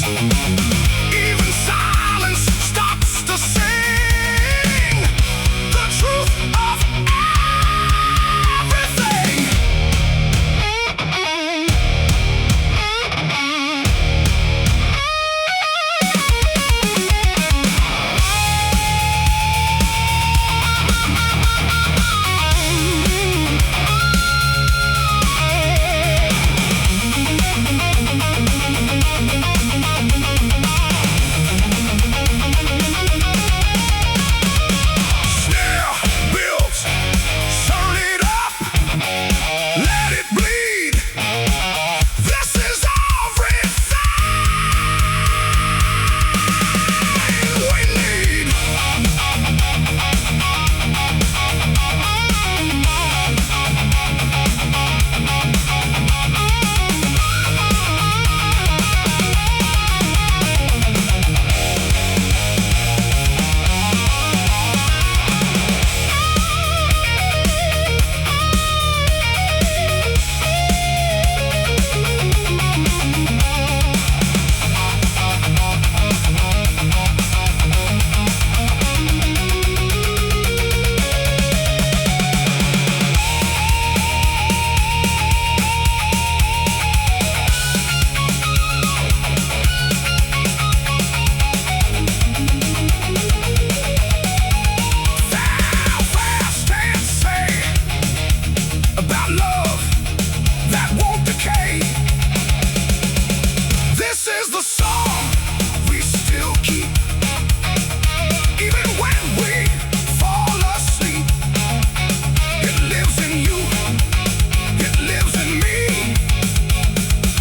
Even silence starts to sing the truth of everything. Snare builds, turn it up, let it bleed. This is everything we need. Fast and say about love that won't decay. This is the song we still keep, even when we fall asleep. It lives in you, it lives in me,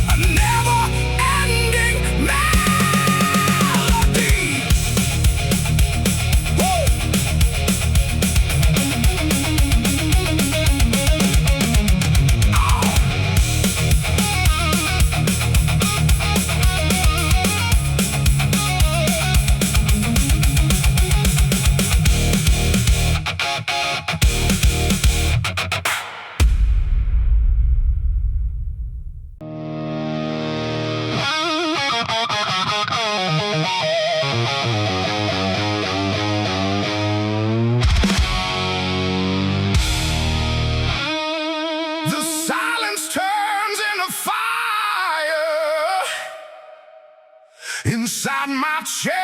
a never-ending melody. Woo! The silence turns into fire inside my chest.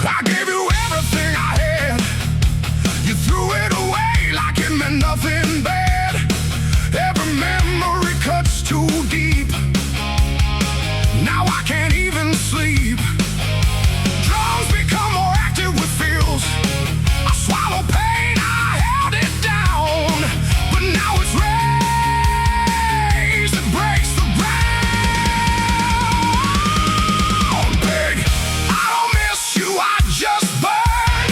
I gave you everything I had. You threw it away like it meant nothing bad. Every memory cuts too deep. Now I can't even sleep. Drums become more active with feels. I swallow pain, I held it down, but now it's raised. It breaks the ground. Big, I don't miss you, I just burn.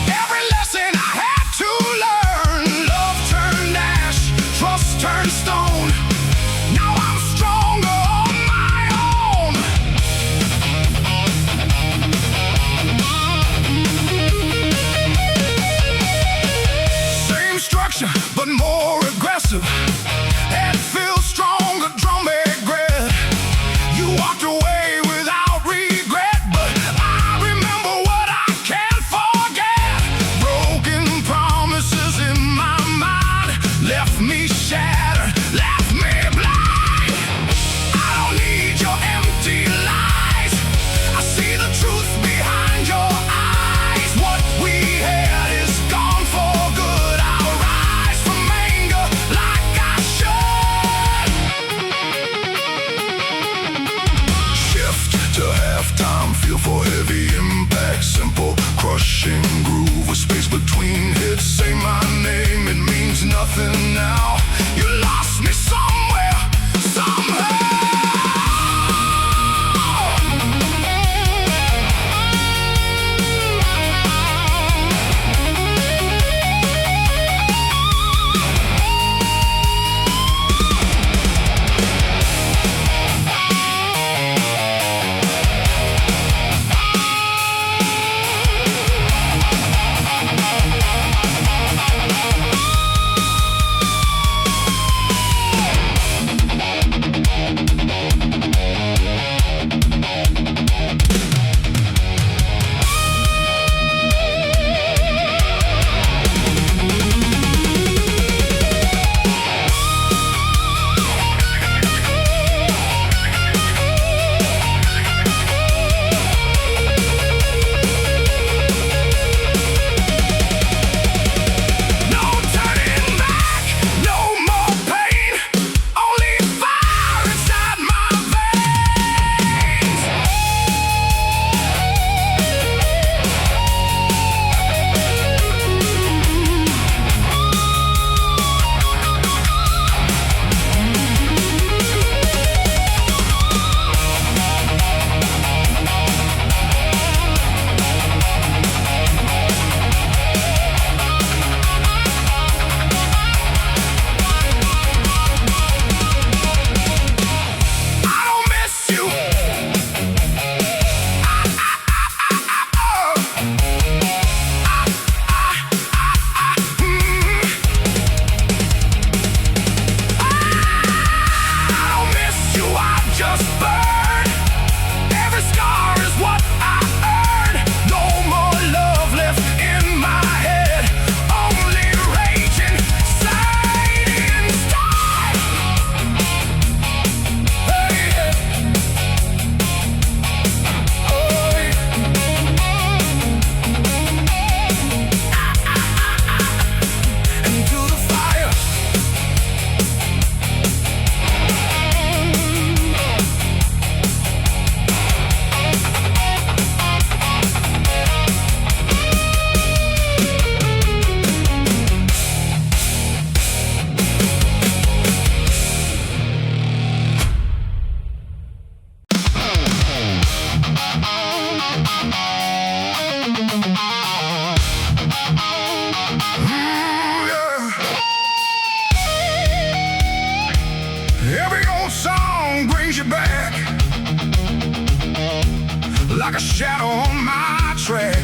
Every lesson I had to learn. Love turned ash, trust turned stone. Now I'm stronger on my own. Same structure, but more aggressive. Head feels stronger, drum regret. You walked away without regret, but I remember what I can't forget. Broken promises in my mind left me shattered, left me blind. I don't need your empty lies. I see the truth behind your eyes. What we had is gone for good. I'll rise from main like a shadow on my track.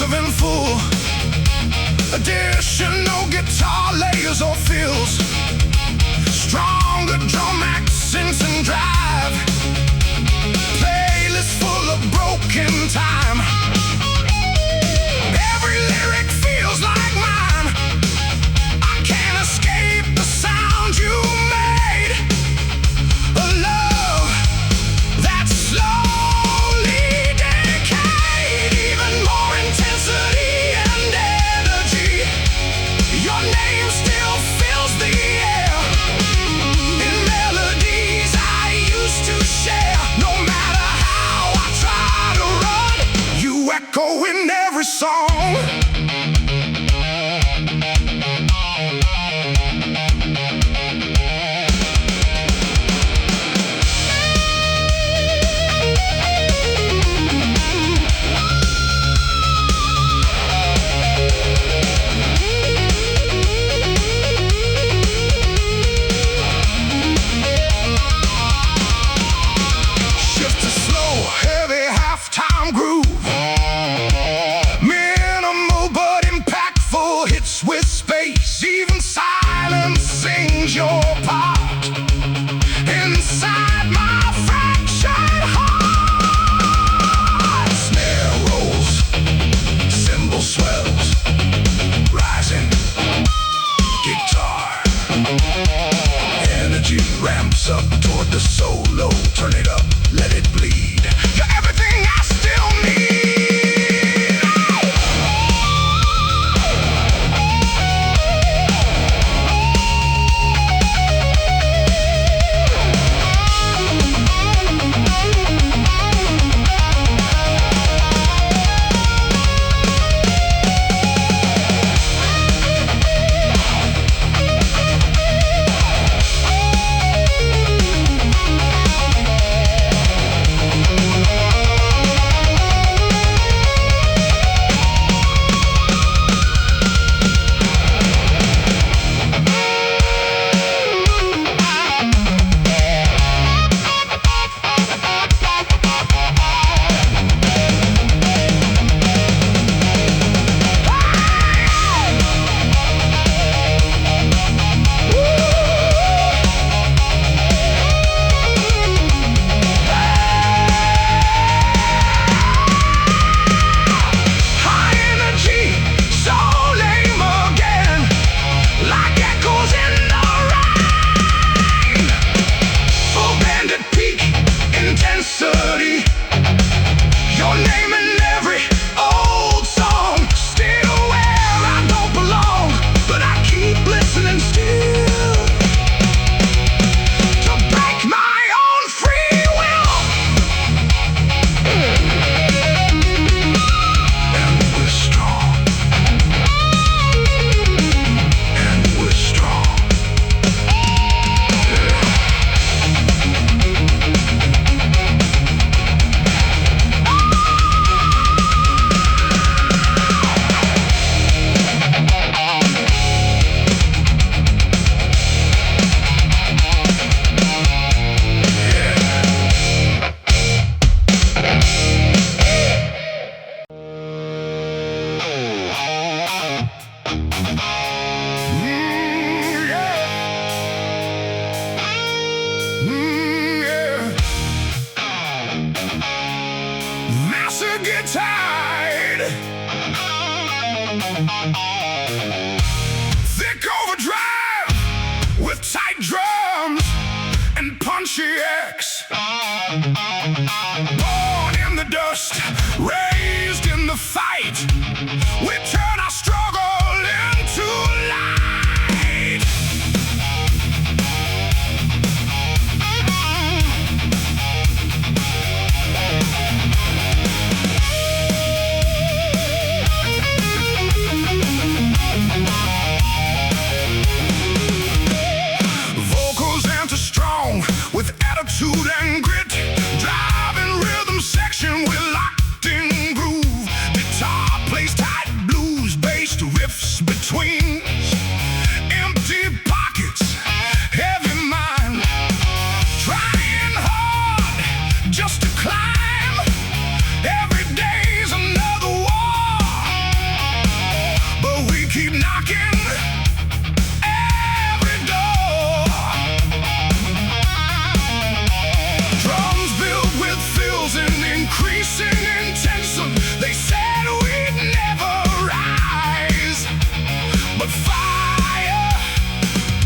And full additional guitar layers or fills, stronger drum accents and drive, playlist full of broken time. Every lyric feels like mine. I can't escape the sound you made. A love that slowly decayed, even more intensity and energy. Your name still fills the air in melodies I used to share. No matter how I try to run, you echo in every song. Your part inside my fractured heart. Snare rolls, cymbal swells, rising guitar. Energy ramps up toward the solo. Turn it up, let it bleed. You're everything I still need. Thick overdrive with tight drums and punchy X. Born in the dust, raised in the fight, we turn our struggle into light. With attitude and grit, driving rhythm section with locked in groove. Guitar plays tight blues, based riffs between empty pockets, heavy mind, trying hard just to climb. Every day's another war, but we keep knocking. Increasing intention, they said we'd never rise, but fire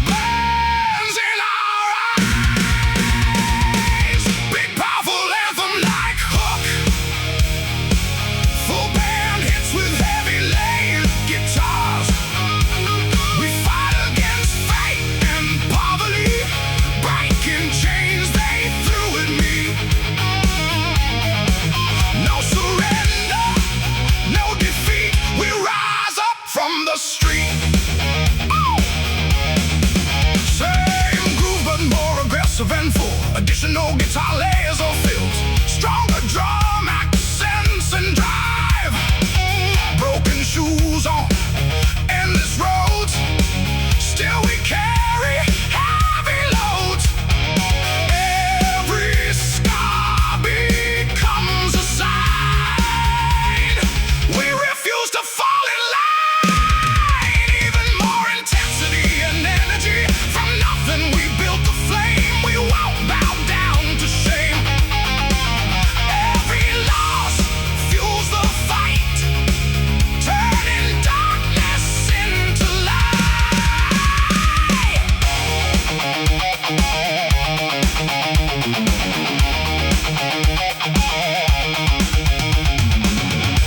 burns in our eyes. Big powerful anthem like Hook, full band hits with heavy laid guitars. We fight against fate and poverty, breaking chains they threw at me. No surrender, no defeat, we rise up from the street. Same groove but more aggressive and full. Additional guitar layers or fills, stronger drum accents and drive. Broken shoes on endless roads, still we carry heavy loads. Every scar becomes a sign. We refuse to fall in line. Even more intensity and energy. From nothing we built the flame. We won't bow down to shame. Every loss fuels the fight, turning darkness into light.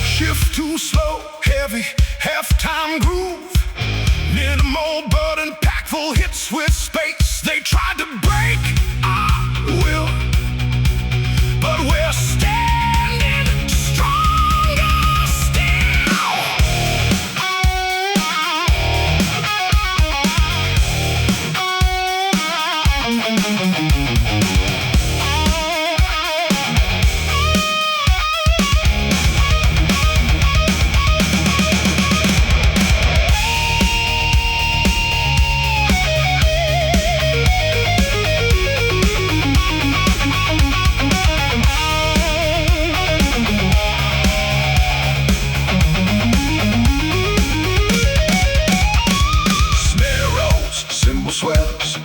Shift too slow, heavy, half-time groove. Minimal but impactful hits with space. They tried to break our will, but we're standing stronger still. Snare rolls, cymbal swells,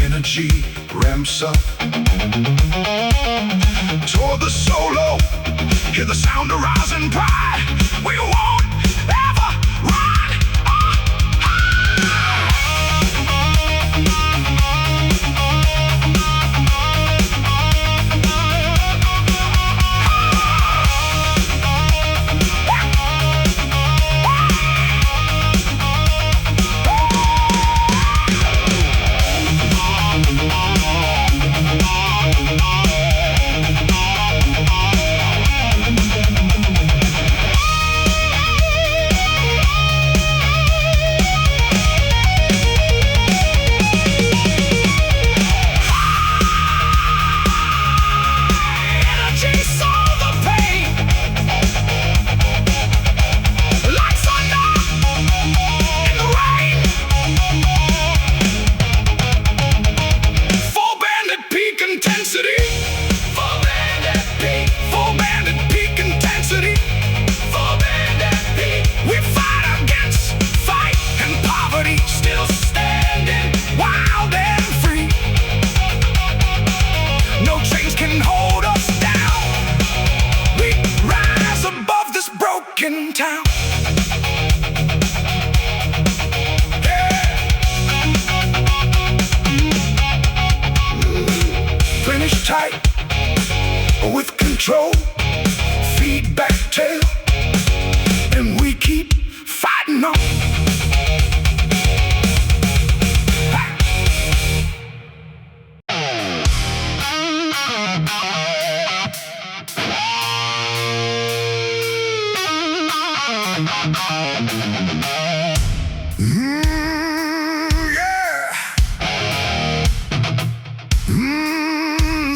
energy ramps up. Toward the solo, hear the sound of rising pride. We won't ever run or hide. downtown. Yeah. Finish tight with control, feedback tail, and we keep fighting on.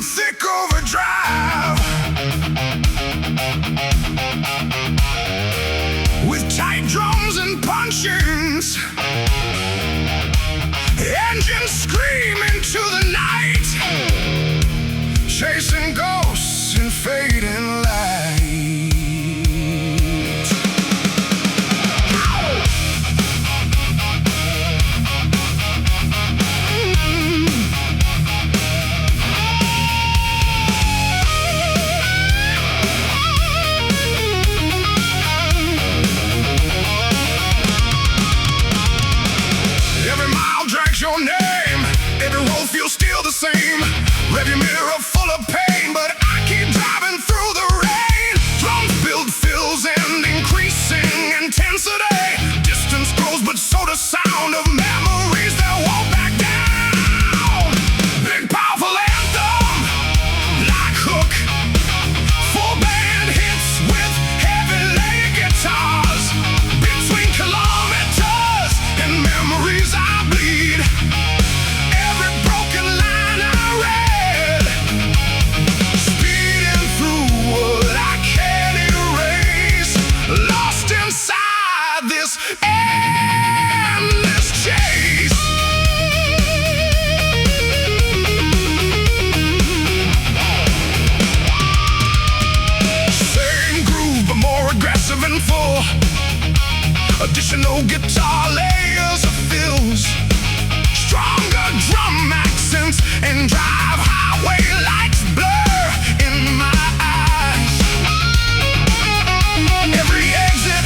Thick overdrive with tight drums and punchings, engines scream into the night, chasing ghosts in fading light. Your name, every road feels still the same. Rearview mirror full of pain, but I keep driving through the rain. Drums build fills and increasing intensity. Distance grows, but so does sound of memories that won't back down. Big powerful anthem, like hook. Full band hits with heavy layered guitars. Between kilometers and memories I bleed. Every broken line I read, speeding through what I can't erase, lost inside this endless chase. Same groove but more aggressive and full. Additional guitar layers of fills, stronger drum accents and drive highway lights blur in my eyes. Every exit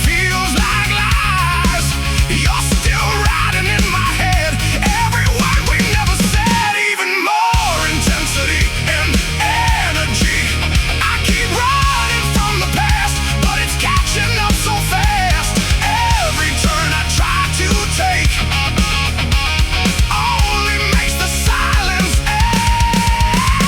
feels like lies. You're still riding in my head. Every word we never said, even more intensity and energy. I keep running from the past, but it's catching up so fast. Every turn I try to take only makes the silence end.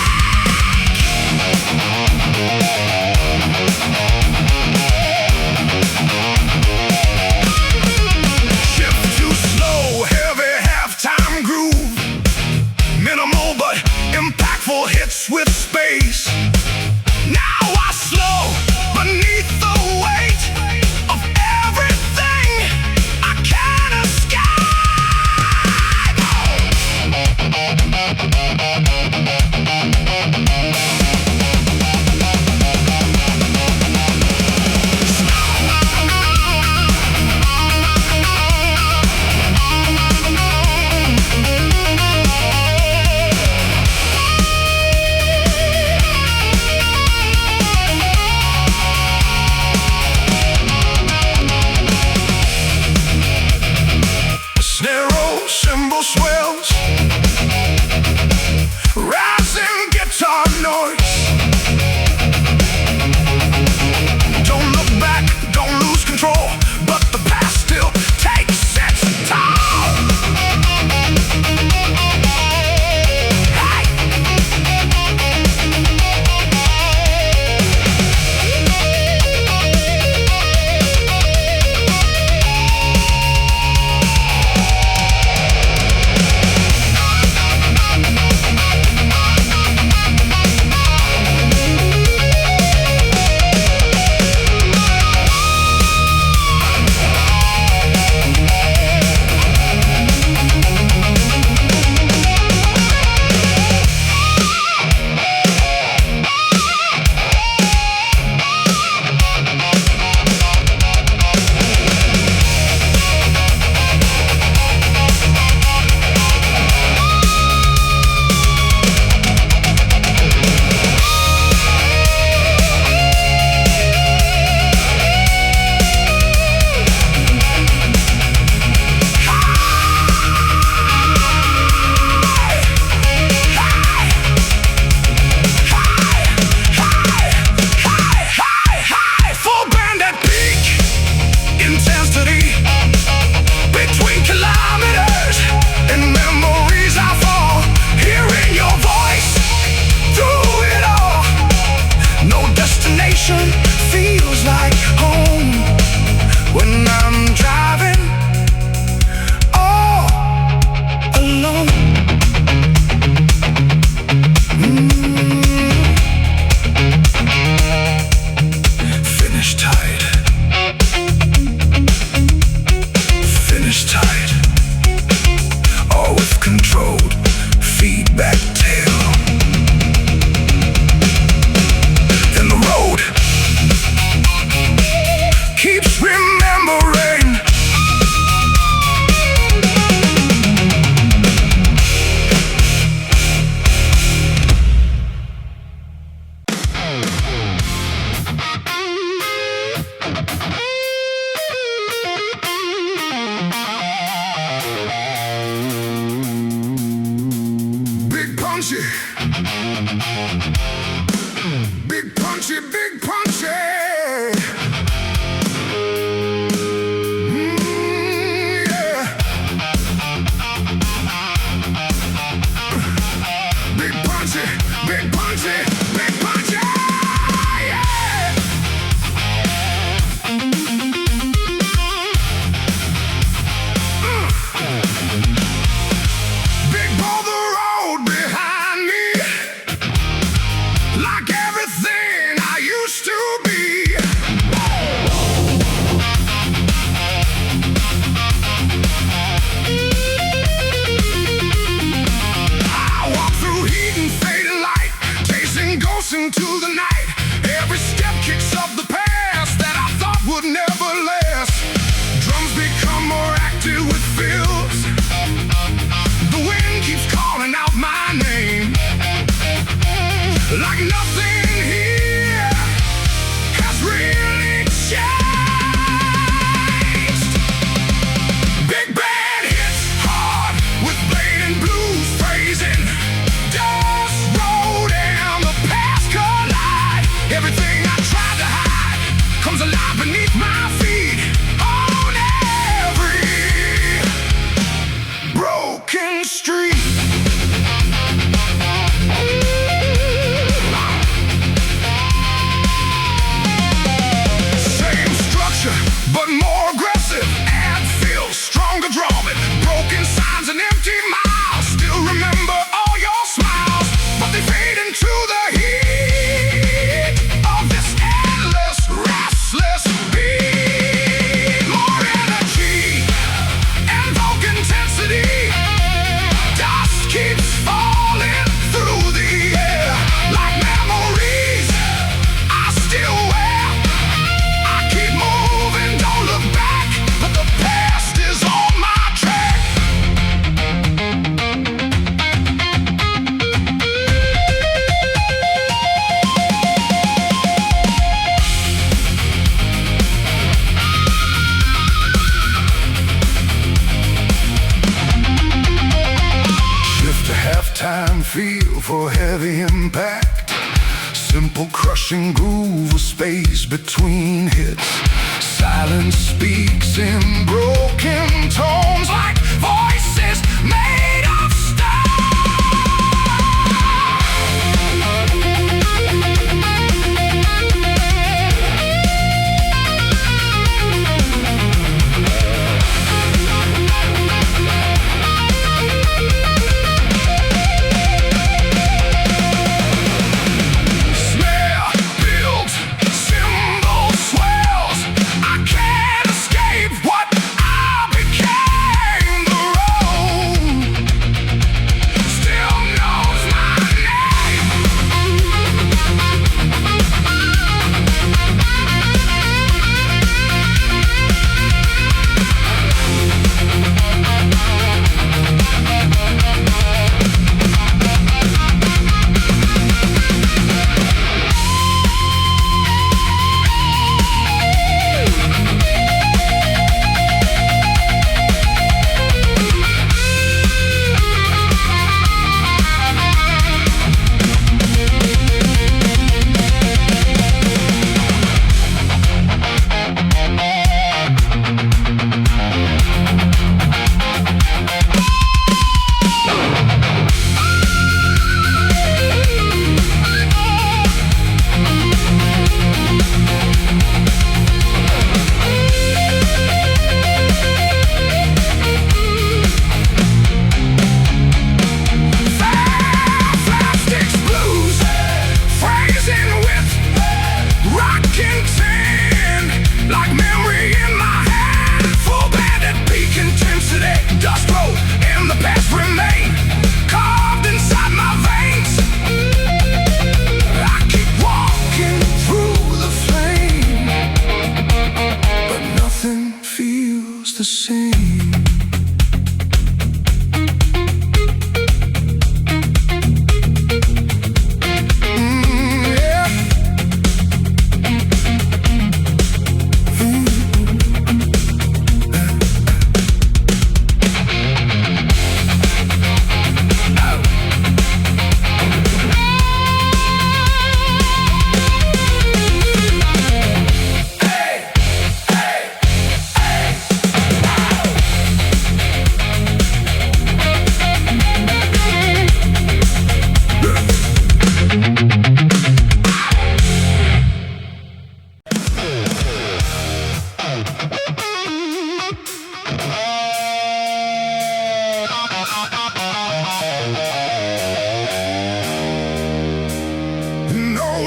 feel for heavy impact. Simple crushing groove with space between hits. Silence speaks in broken tones like voices made of the same.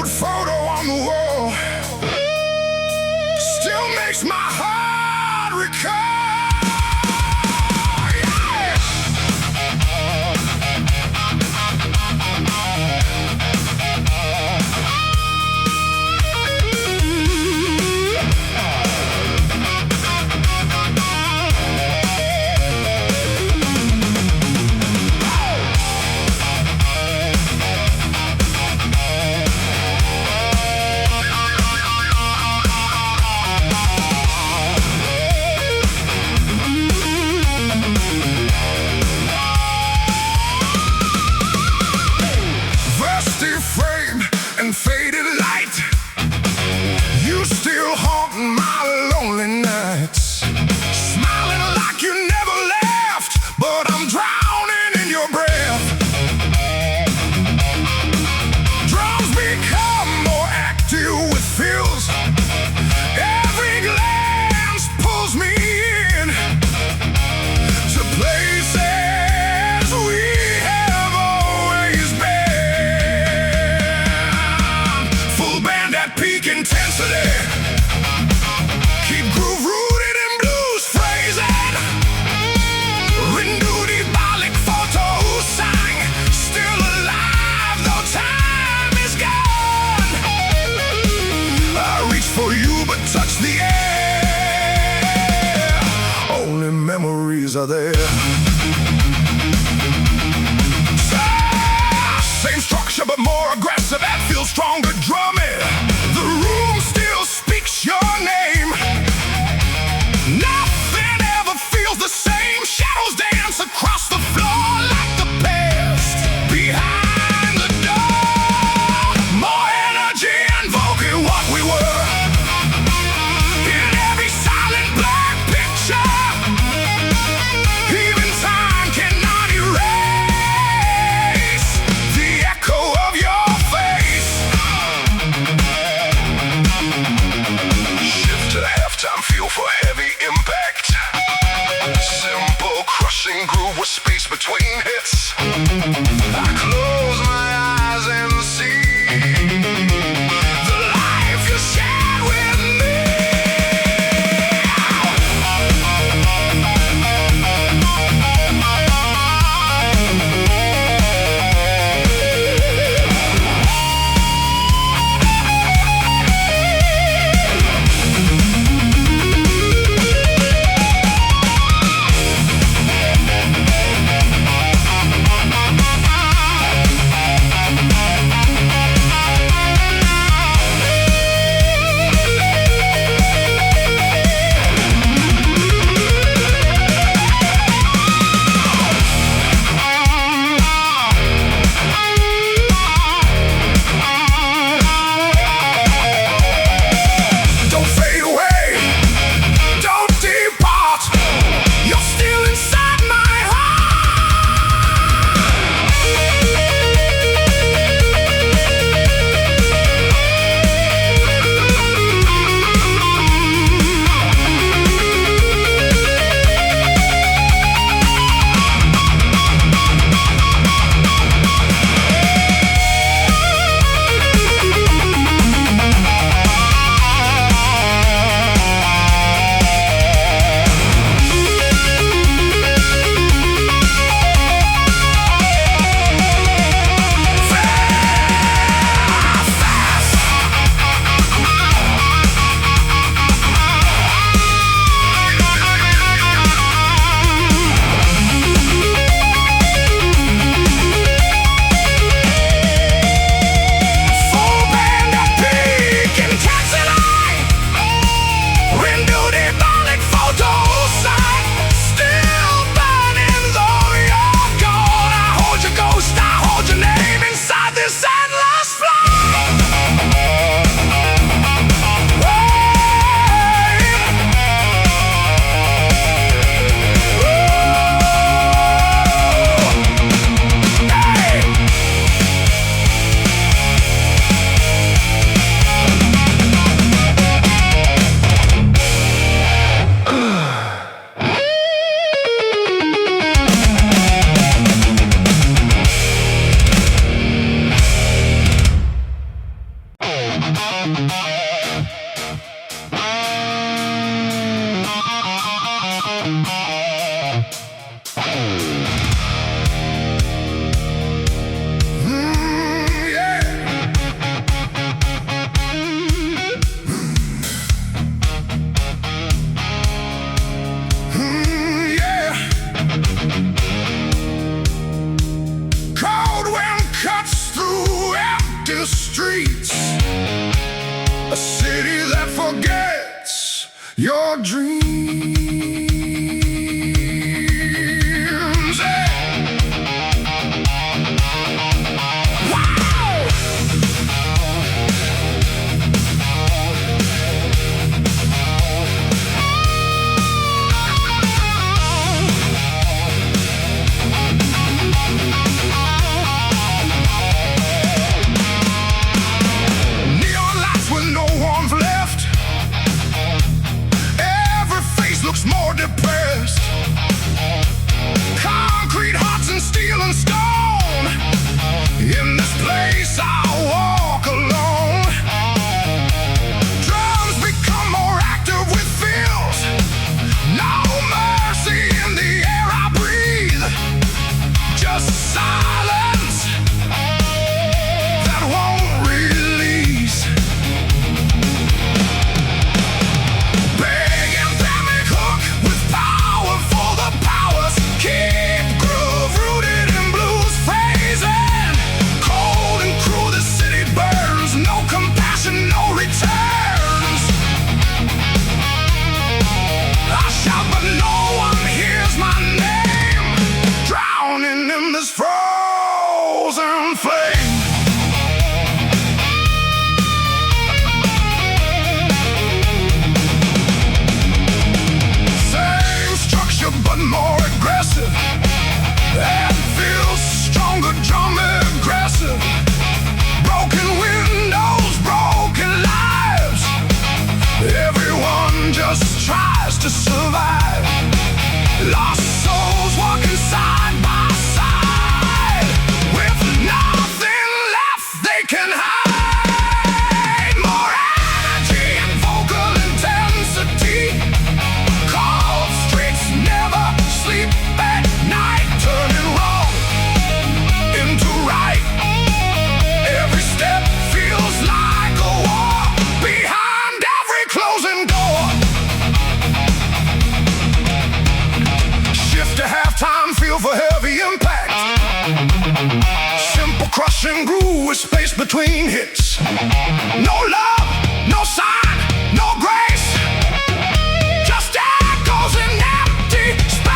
Photo on the wall still makes my heart recall. Frame and faded light, you still haunt my lonely nights. Smiling like you never left, but I'm drowning in your breath. Drums become more active with feels. Every glance pulls me in to places we have always been. Full band at peak intensity. Keep groove rooted in blues phrasing. Renew the bolic photo who sang. Still alive though time is gone. I reach for you but touch the air. Only memories are there. Same structure but more aggressive. That feels stronger drumming. The room still speaks your name. Nothing ever feels the same. Shadows dance across the floor like the past behind Streets, a city that forgets your dreams. Wow! More depressed. Concrete hearts and steel and stone. In this place I walk alone. Drums become more active with feels. No mercy in the air I breathe. Just silence that won't release. Keep groove rooted in blues phrasing. Cold and cruel the city burns. No compassion, no returns. I shout but no one hears my name. Drowning in this frozen flame. Same structure but more aggressive. That feels stronger, drum aggressive. Broken windows, broken lives. Everyone just tries to survive. Lost souls walking side by side with nothing left they can hide. More energy and vocal intensity. Cold streets never sleep at night, turning wrong into right. Every step feels like a war behind every closing door. Shift to halftime, feel for heavy impact. Simple crushing groove with space between hits. No love, no sign, no grace. Just echoes in empty space.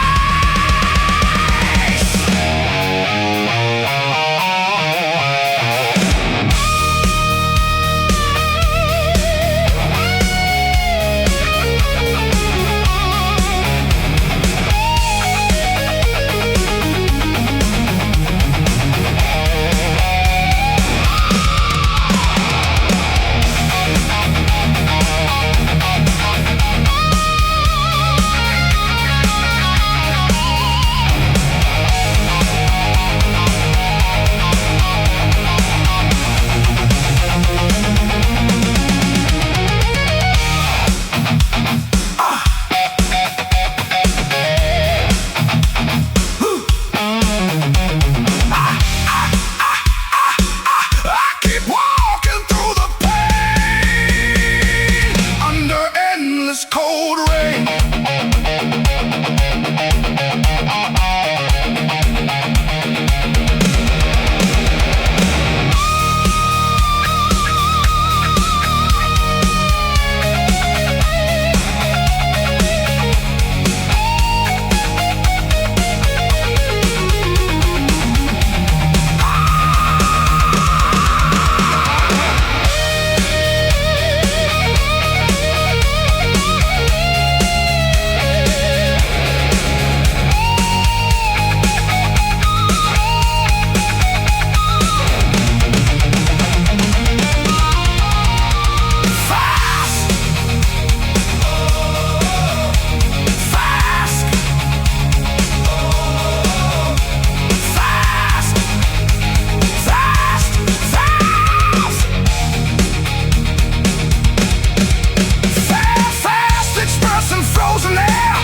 frozen air.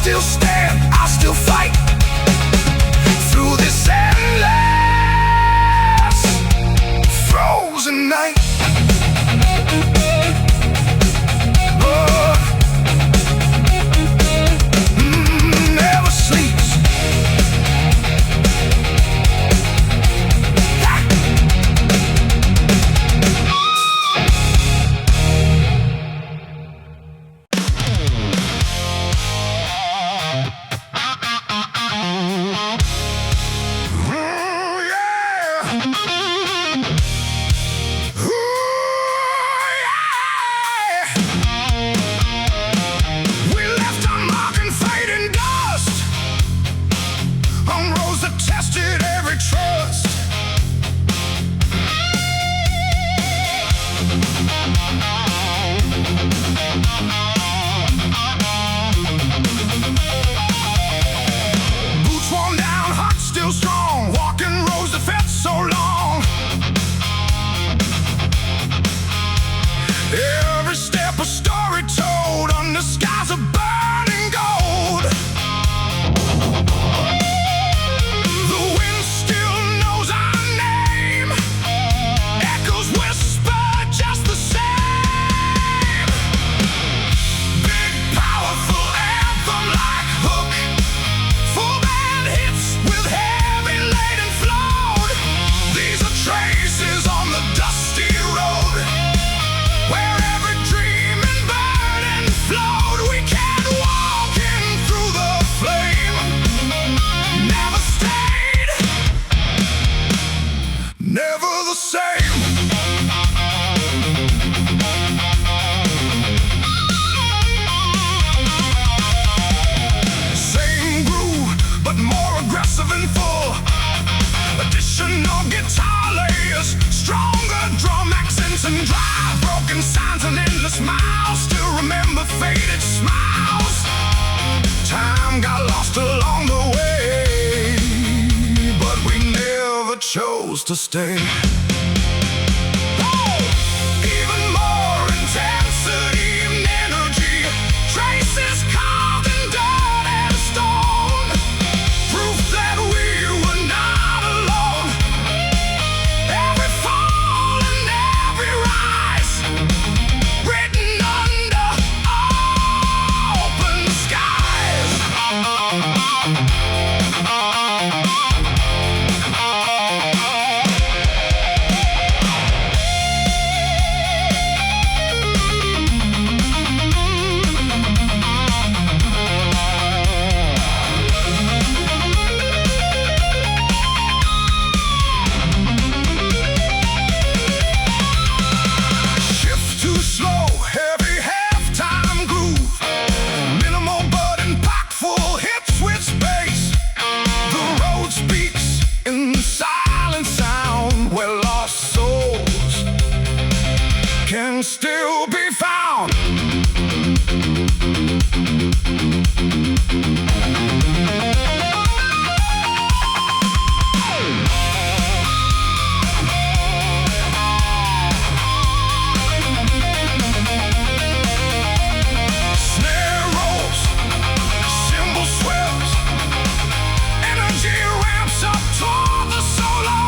still stand, I'll still fight through this endless frozen night. Never sleeps. Every step a story told under skies of burning gold. The wind still knows our name, echoes whisper just the same. Big powerful anthem like hook, full band hits with heavy laden float. These are traces on the dusty road, where every dream and burden flowed. We can't walk in through the flame. Never stayed, never the same. Same groove, but more aggressive and full. Additional guitar layers, stronger drum accents and drive, broken signs and endless miles. Still remember faded smiles. Time got lost along the way, but we never chose to stay. Even more intensity and energy, traces carved in dirt and stone, proof that we were not alone. Every fall and every rise, written under open skies. Shift too slow, heavy halftime groove, minimal but impactful hits with space. The road speaks in silent sound, where lost souls can still be found. Snare rolls, cymbal swells, energy ramps up toward the solo.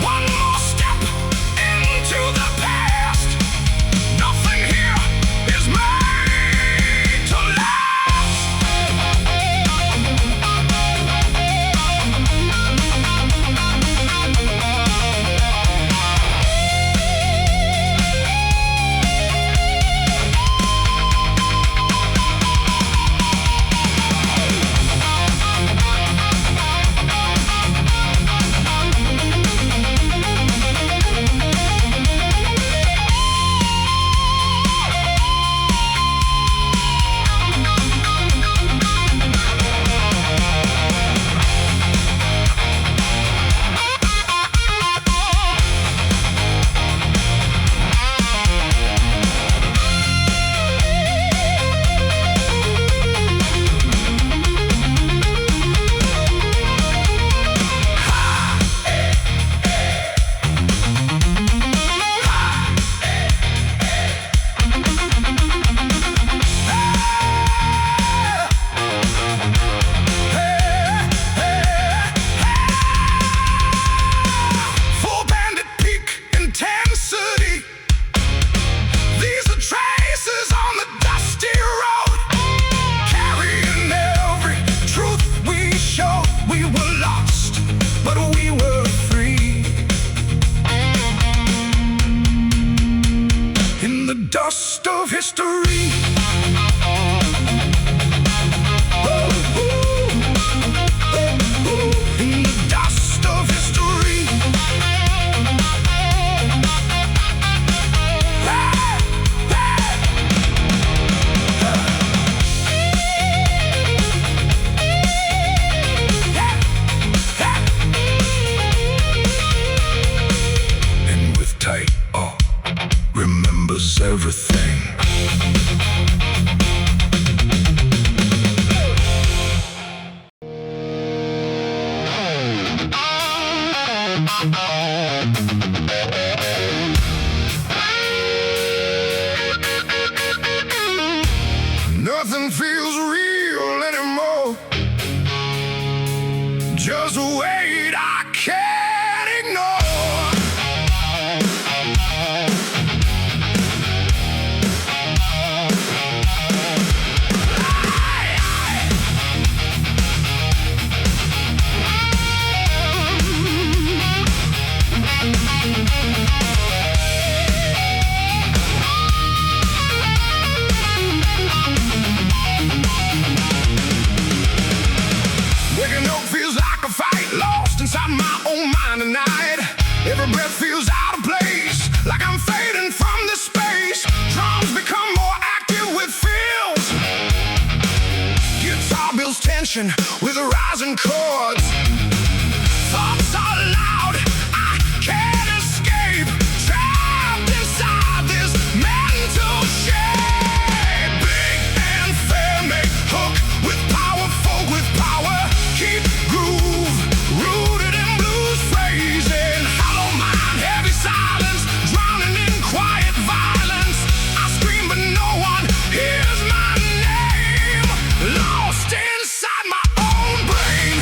One more step into the past. Nothing here is made to last. dust of history. In the dust of history. And with tight remembers everything. Nothing feels real anymore. Just wait, I can't ignore. Waking up feels like a fight, lost inside my own mind tonight. Every breath feels out of place, like I'm fading from this space. Drums become more active with fills. Guitar builds tension with rising chords. Thoughts are loud, I can't escape. Trapped inside this mental shape. Big and fair make hook with power, folk with power. Keep groove, rooted in blues phrasing. Hollow mind, heavy silence, drowning in quiet violence. I scream but no one hears my name. Lost inside my own brain.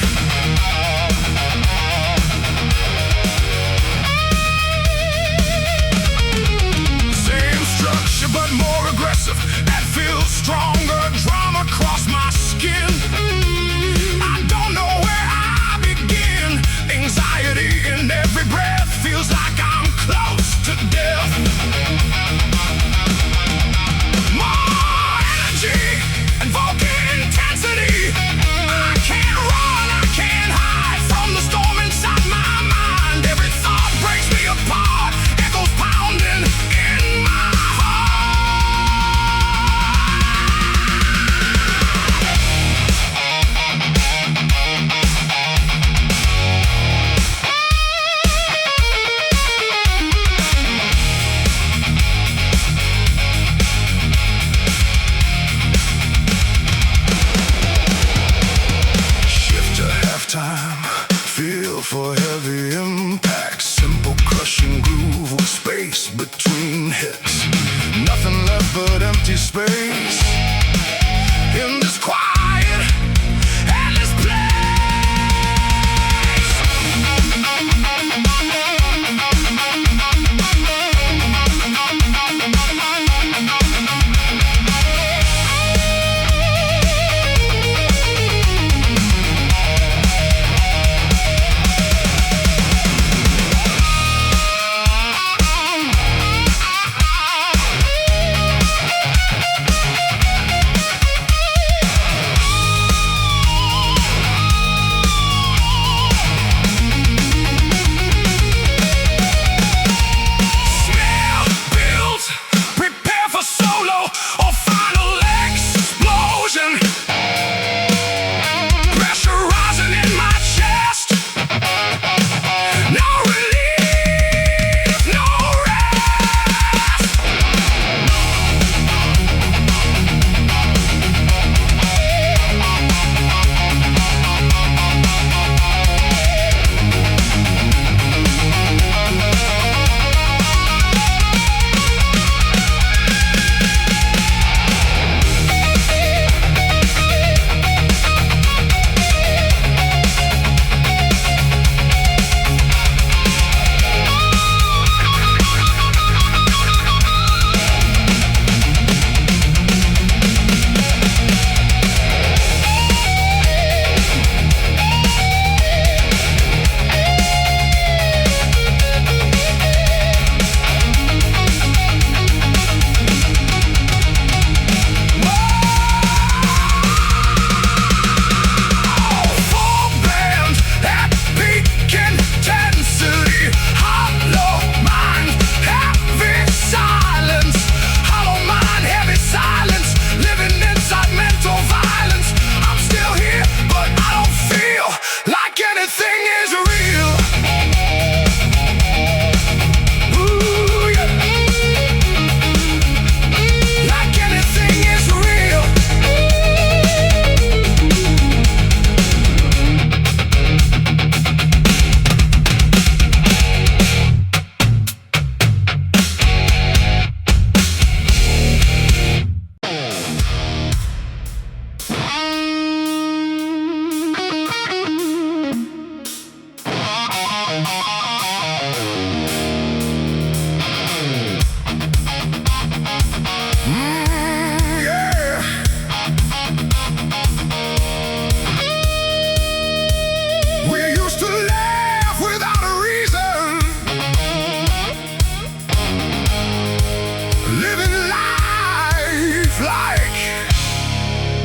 living life like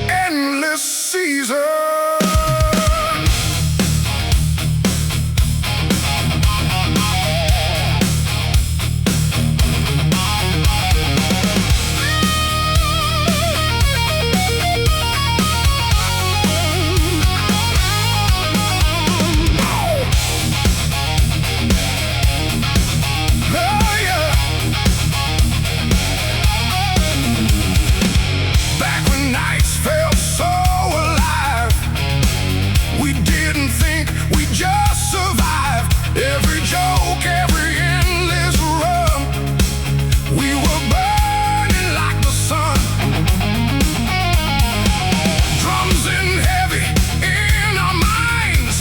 endless seasons. Every joke, every endless run, we were burning like the sun. Drums in heavy in our minds,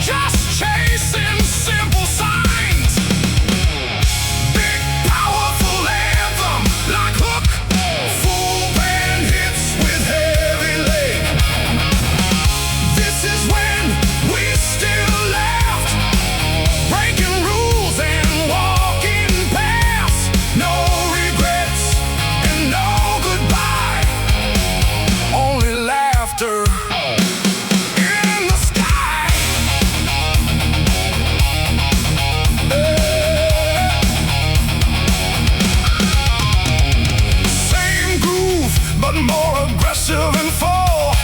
just chasing simple signs. Big powerful anthem like hook, full band hits with heavy leg. This is when we still laughed, breaking rules and walking past. No regrets and no goodbye, only laughter in the sky. Same groove, but more aggressive and full.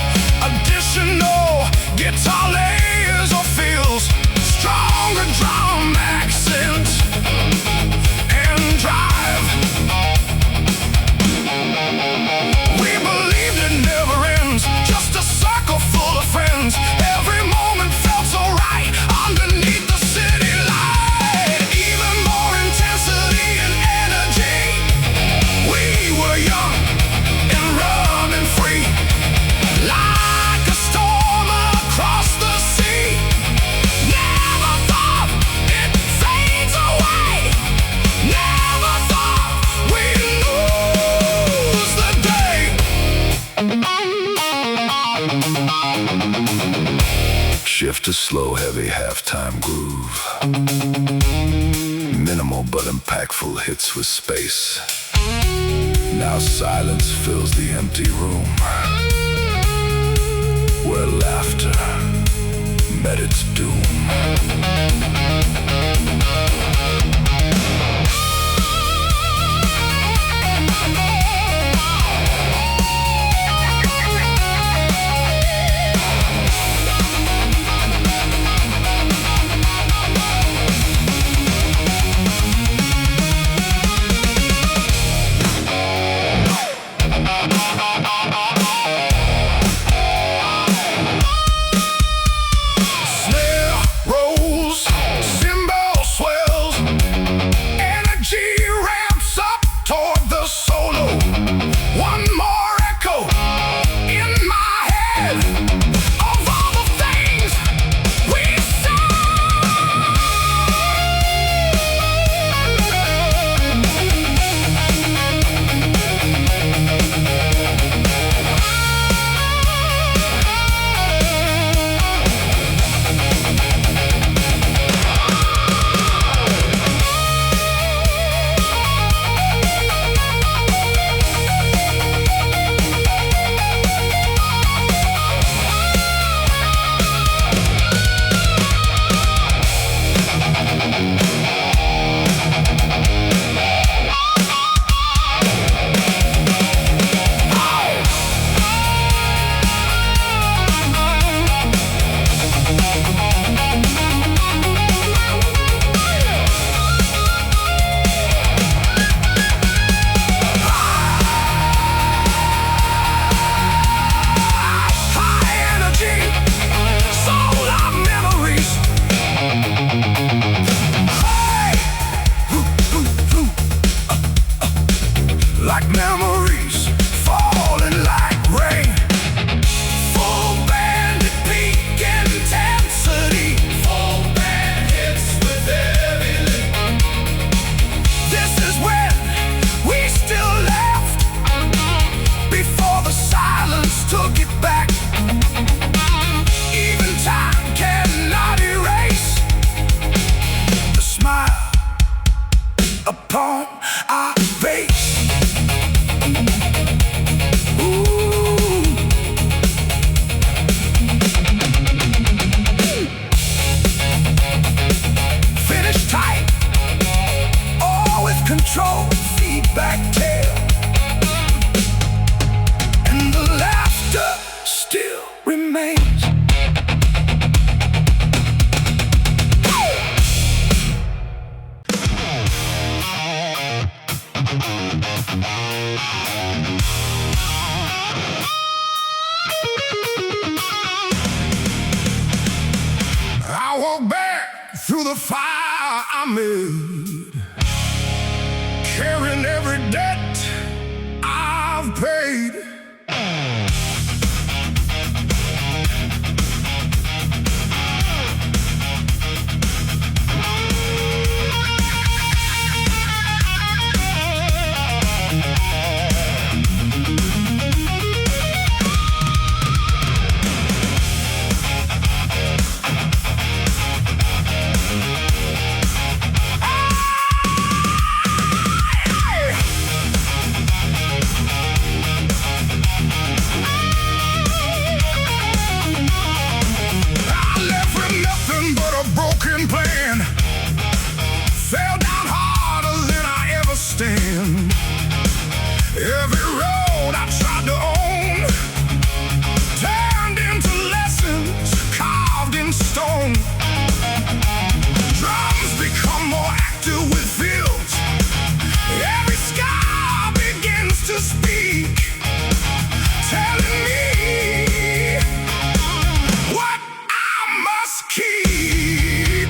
Additional guitar layers or fills, stronger drum accent and drive. We believed it never ends, just a circle full of friends. Every moment felt so right underneath the city light. Even more intensity and energy. We were young and running free, like a storm across the sea. Never thought it fades away. Never thought we'd lose the day. Shift to slow, heavy halftime groove. Minimal but impactful hits with space. Now silence fills the empty room, where laughter met its doom. Snare rolls, cymbal swells, energy ramps up toward the solo. One more echo in my head of all the things we like memories falling like rain. Full band at peak intensity. Full band hits with heavy lick. This is when we still left, before the silence took it back. Even time cannot erase the smile upon our face. I walk back through the fire I made, carrying every debt I've paid. Fell down harder than I ever stand. Every road I tried to own turned into lessons carved in stone. Drums become more active with fills. Every scar begins to speak, telling me what I must keep.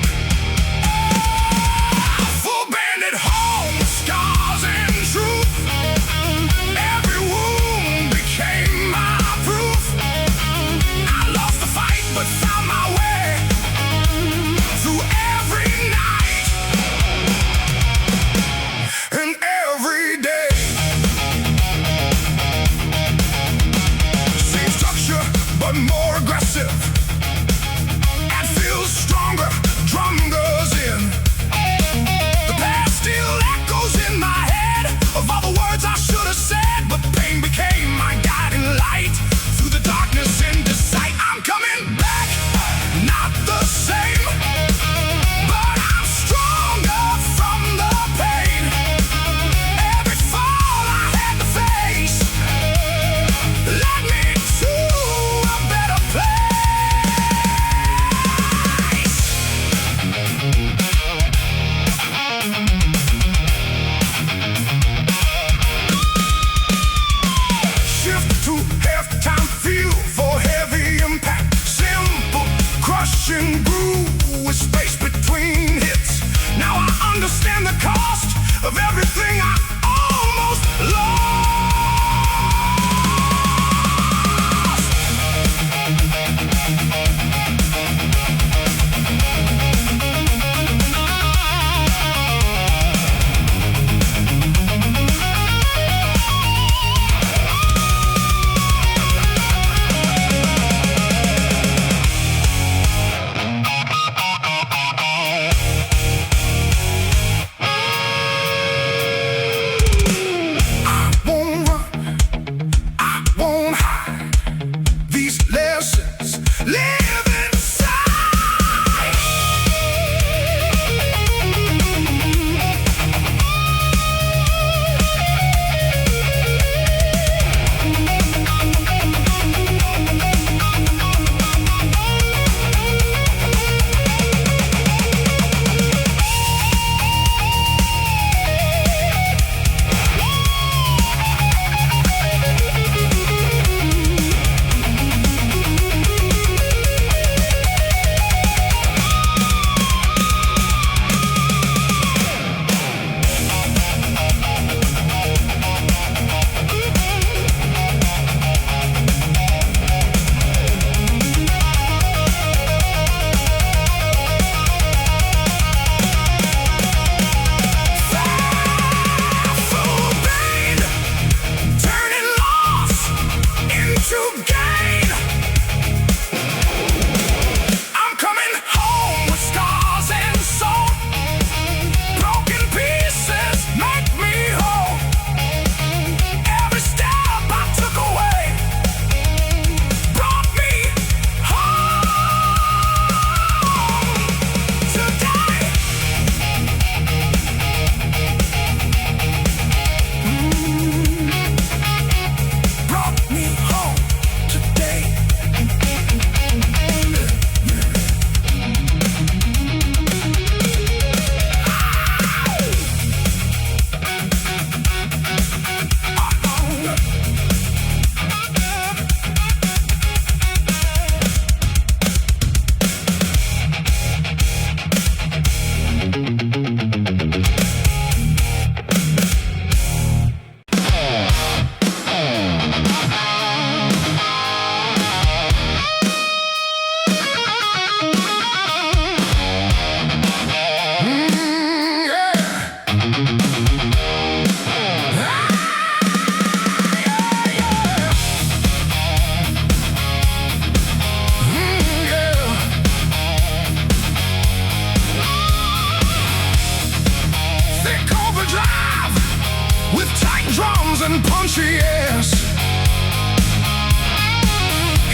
drums and punchy airs.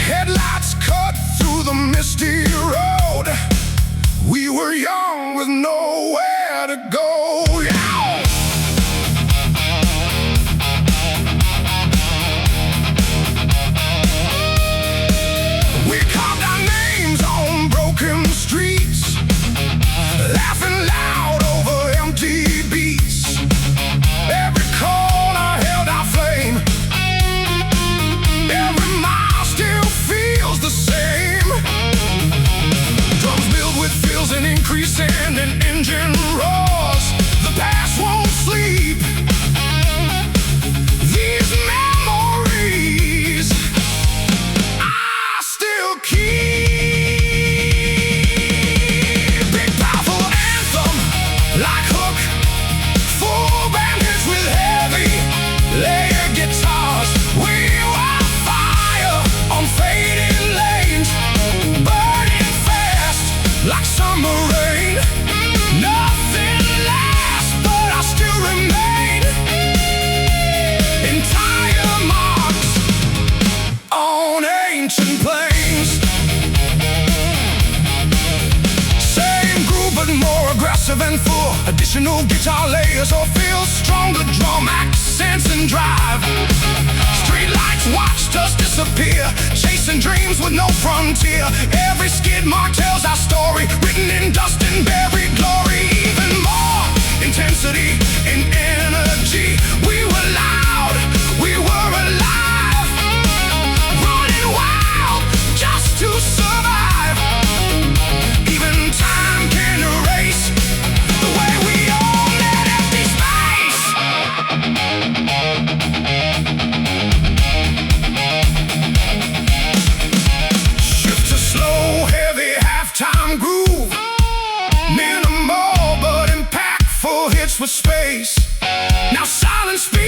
Headlights cut through the misty road. We were young with nowhere to go. Yeah. We carved our names on broken streets, laughing loud over empty beats. Every corner held our flame. Every mile still feels the same. Drums build with fills and increase and an engine roars. The past won't sleep. These memories I still keep. Big powerful anthem like hook, full band hits with heavy layered guitars. We were fire on fading lanes, burning fast like summer rain. Nothing lasts, but I still remain. Entire marks on ancient plains. Same groove but more aggressive and full. Additional guitar layers or fills, stronger drum accents and drive. Street lights watched us disappear, chasing dreams with no frontier. Every skid mark tells our story, written in dust and buried glory. Even more intensity and energy. We were loud, we were alive, running wild just to survive. Even time can erase the way we own that empty space. Shift to slow, heavy halftime groove. Minimal but impactful hits with space. Now silence speaks.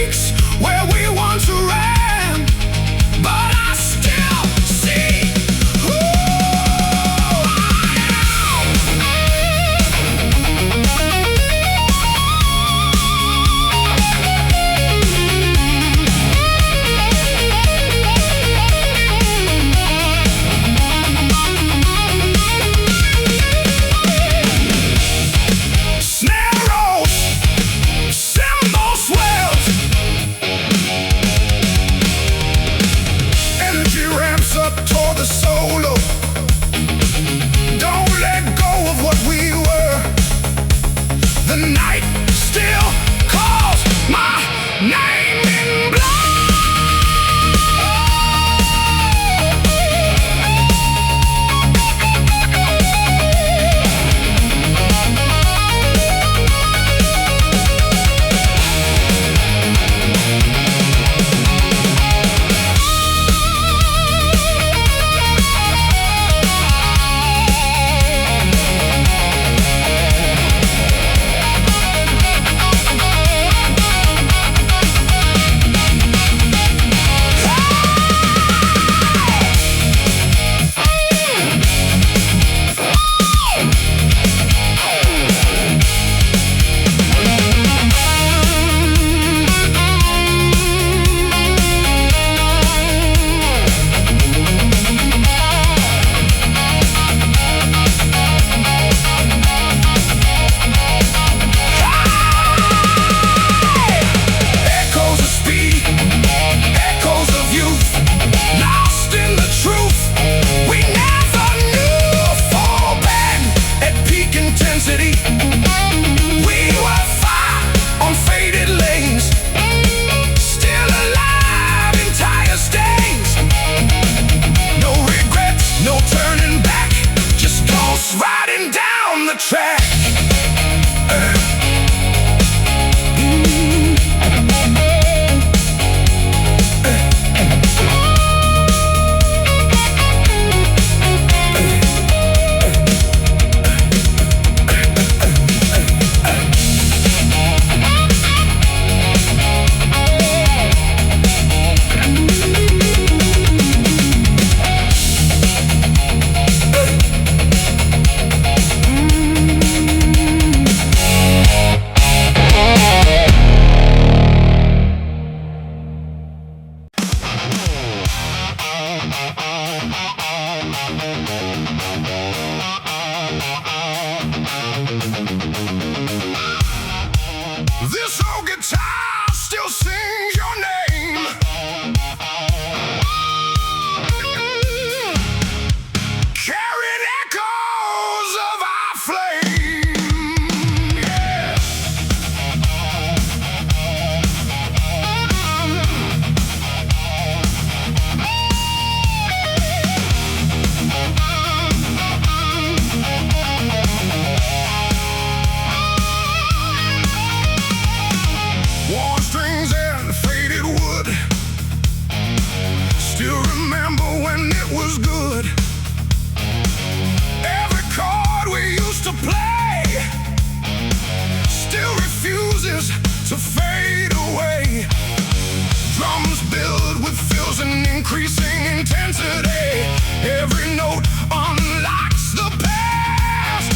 increasing intensity. Every note unlocks the past.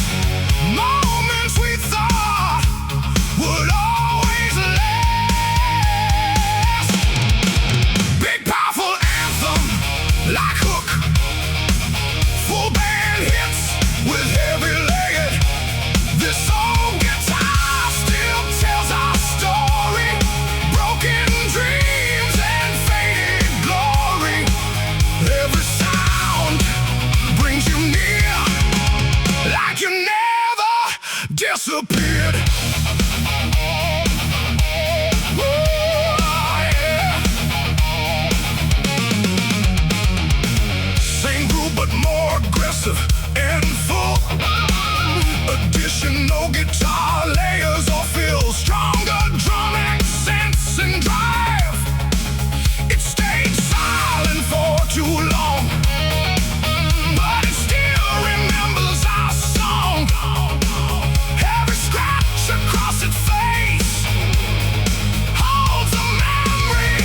Moments we thought would always last. Big powerful anthem like hook. Full band hits with heavy legged. This old guitar still tells our story. Broken dreams and faded glory. Every sound brings you near, like you never disappeared. Oh, yeah. Same groove but more aggressive and full. Additional guitar layers or fill. Stronger drum accents and drive. It stayed silent for too long, but it still remembers our song. Every scratch across its face holds a memory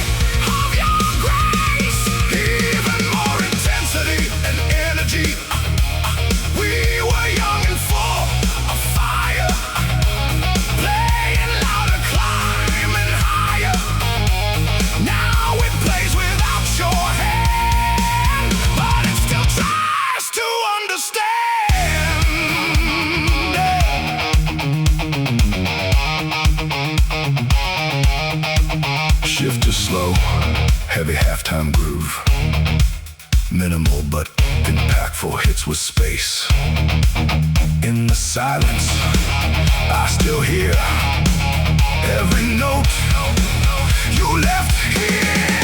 of your grace. Even more intensity and energy. We were young and full of fire, playing louder, climbing higher. Now it plays without your hand, but it still tries to understand. Shift to slow, heavy halftime groove. Minimal but impactful hits with space. In the silence, I still hear every note you left here.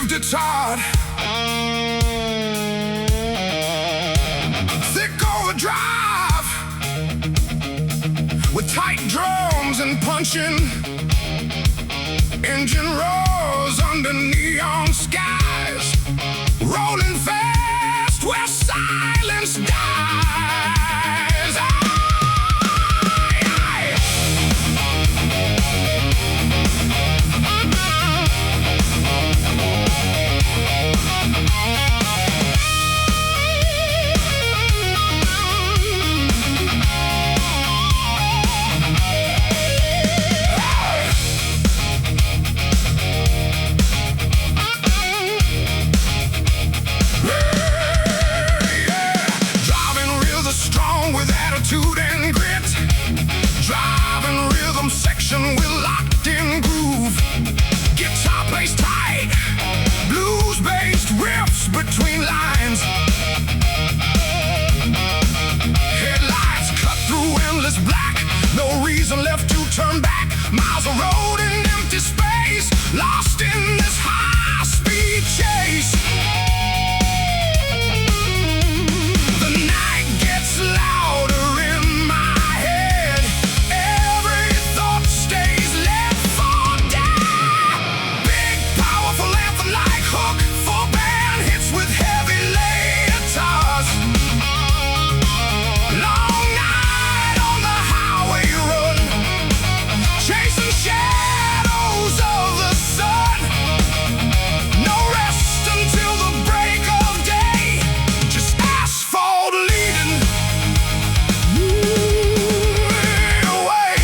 guitar, thick overdrive with tight drums and punching. Engine roars under neon skies, rolling fast where silence dies. With locked-in groove, guitar plays tight, blues-based riffs between lines. Headlights cut through endless black, no reason left to turn back. Miles of road in empty space, lost in this high-speed chase. The night gets louder in my head. Every thought stays left for dead. Big, powerful anthem-like hook, full band hits with heavy guitars. Long night on the highway run, chasing shadows of the sun. No rest until the break of day, just asphalt leading away.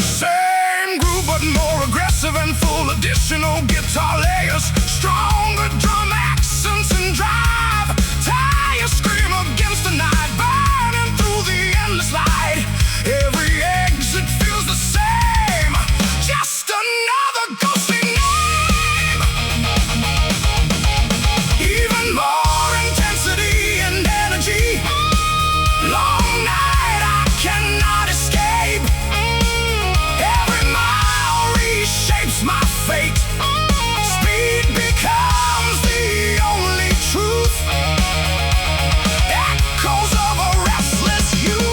Same groove but more aggressive and full, additional guitar layers, stronger drum accents and drive. Tires scream against the night, burning through the endless light. Every exit feels the same, just another ghostly name. Even more intensity and energy. Long night I cannot escape. Every mile reshapes my fate. Speed becomes the only truth. Echoes of a restless youth.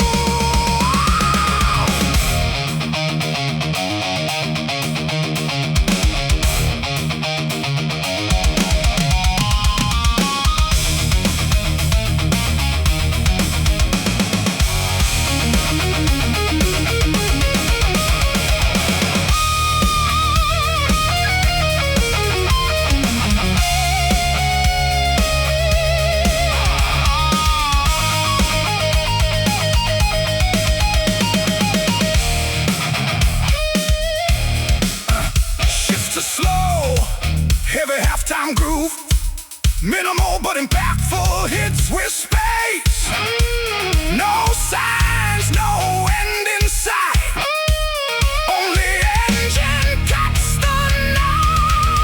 Shifts to slow, heavy halftime groove. Minimal but impactful hits with space. No signs, no end in sight. Only engine cuts the night.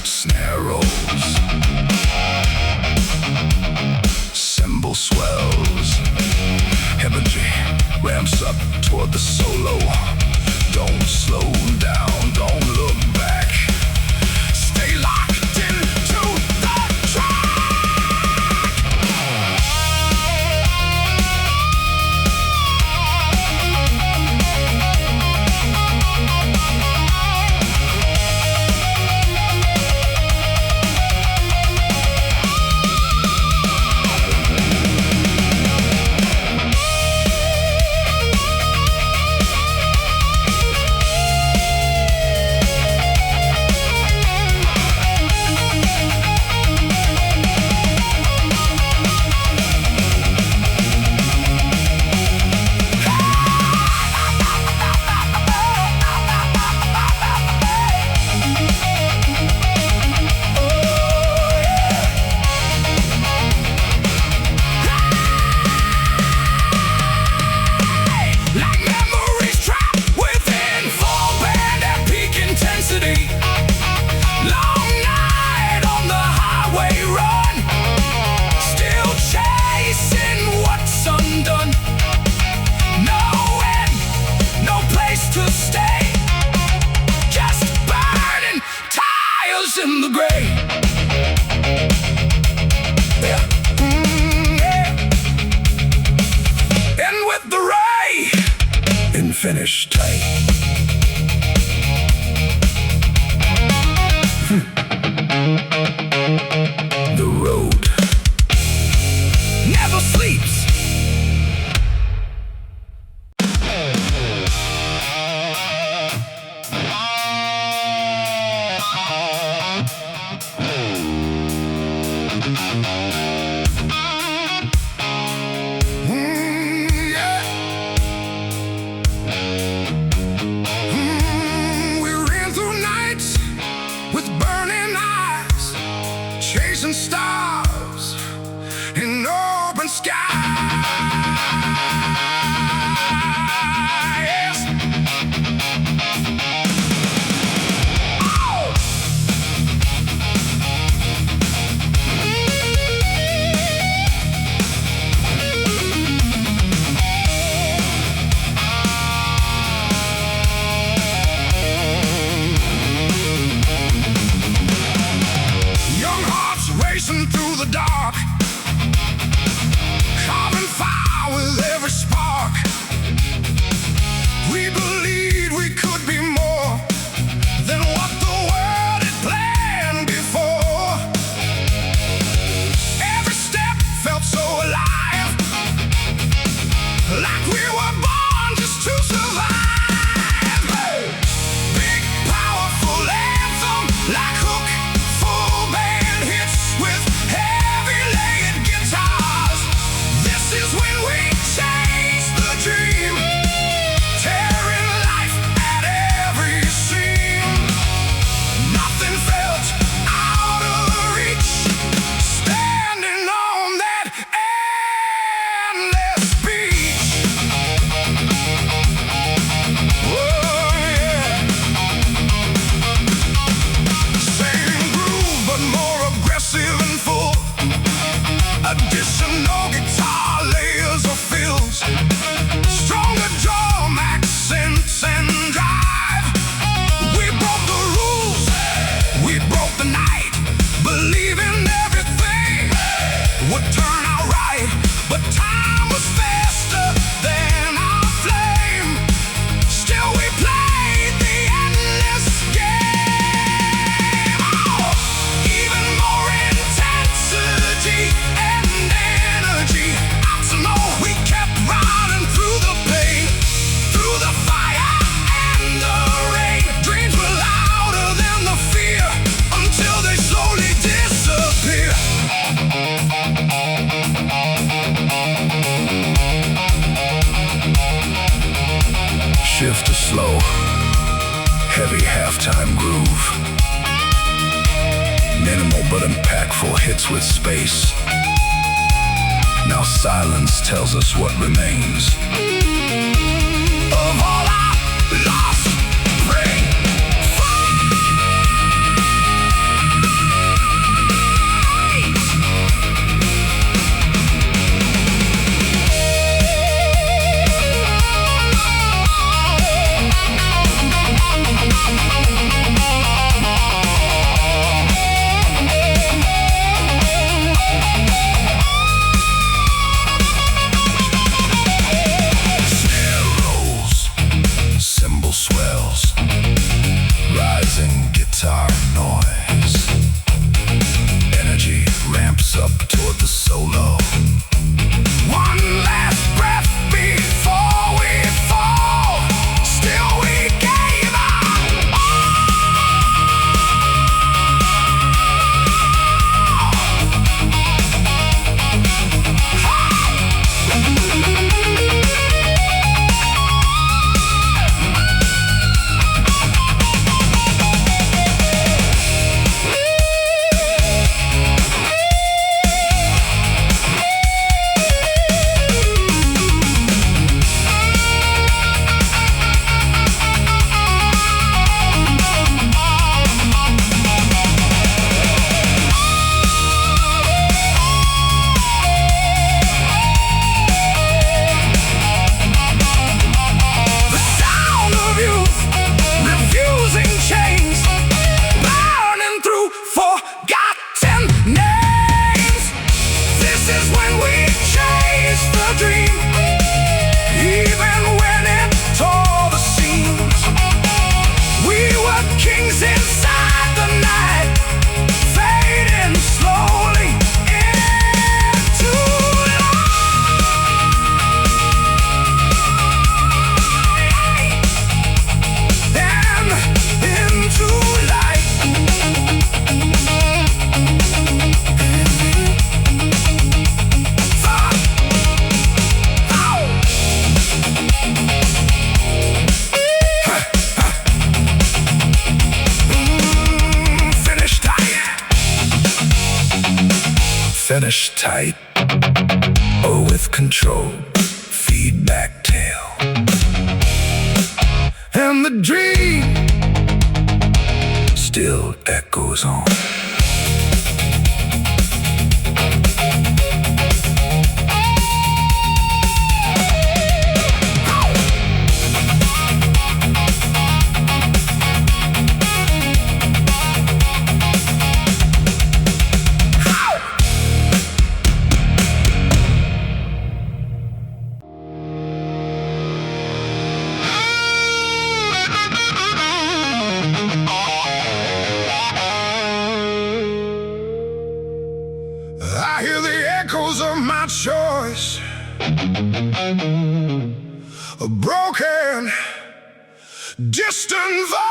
Snare rolls, cymbal swells. Imagery ramps up toward the solo. Don't slow down, don't look back. Stay locked into the track. finish tight. The road never sleeps. Chasing stars in open skies. Oh! Racing through the dark, carving fire with every spark. We believed we could be more than what the world had planned before. Every step felt so alive, like we were born just to survive. Hey! Big, powerful anthem, like hook, full band hits with heavy layered guitars. This is when we chase the dream, tearing life at every seam. Nothing felt out of reach, standing on that endless beach. Oh yeah. Same groove but more aggressive and full. Additional guitar layers or fills, stronger drum accents and drive. We broke the rules, we broke the night, believing everything would turn out right. But time was faster than our flame. Still we played the endless game. Oh, even more intensity and energy. Out to know we kept running through the pain, through the fire and the rain. Dreams were louder than the fear, until they slowly disappear. Shift to slow, heavy halftime groove. Minimal but impactful hits with space. Now silence tells us what remains of all our lost brain. Snare rolls, cymbal swell. tight or with controlled feedback tail. And the dream still echoes on. I hear the echoes of my choice, a broken, distant voice.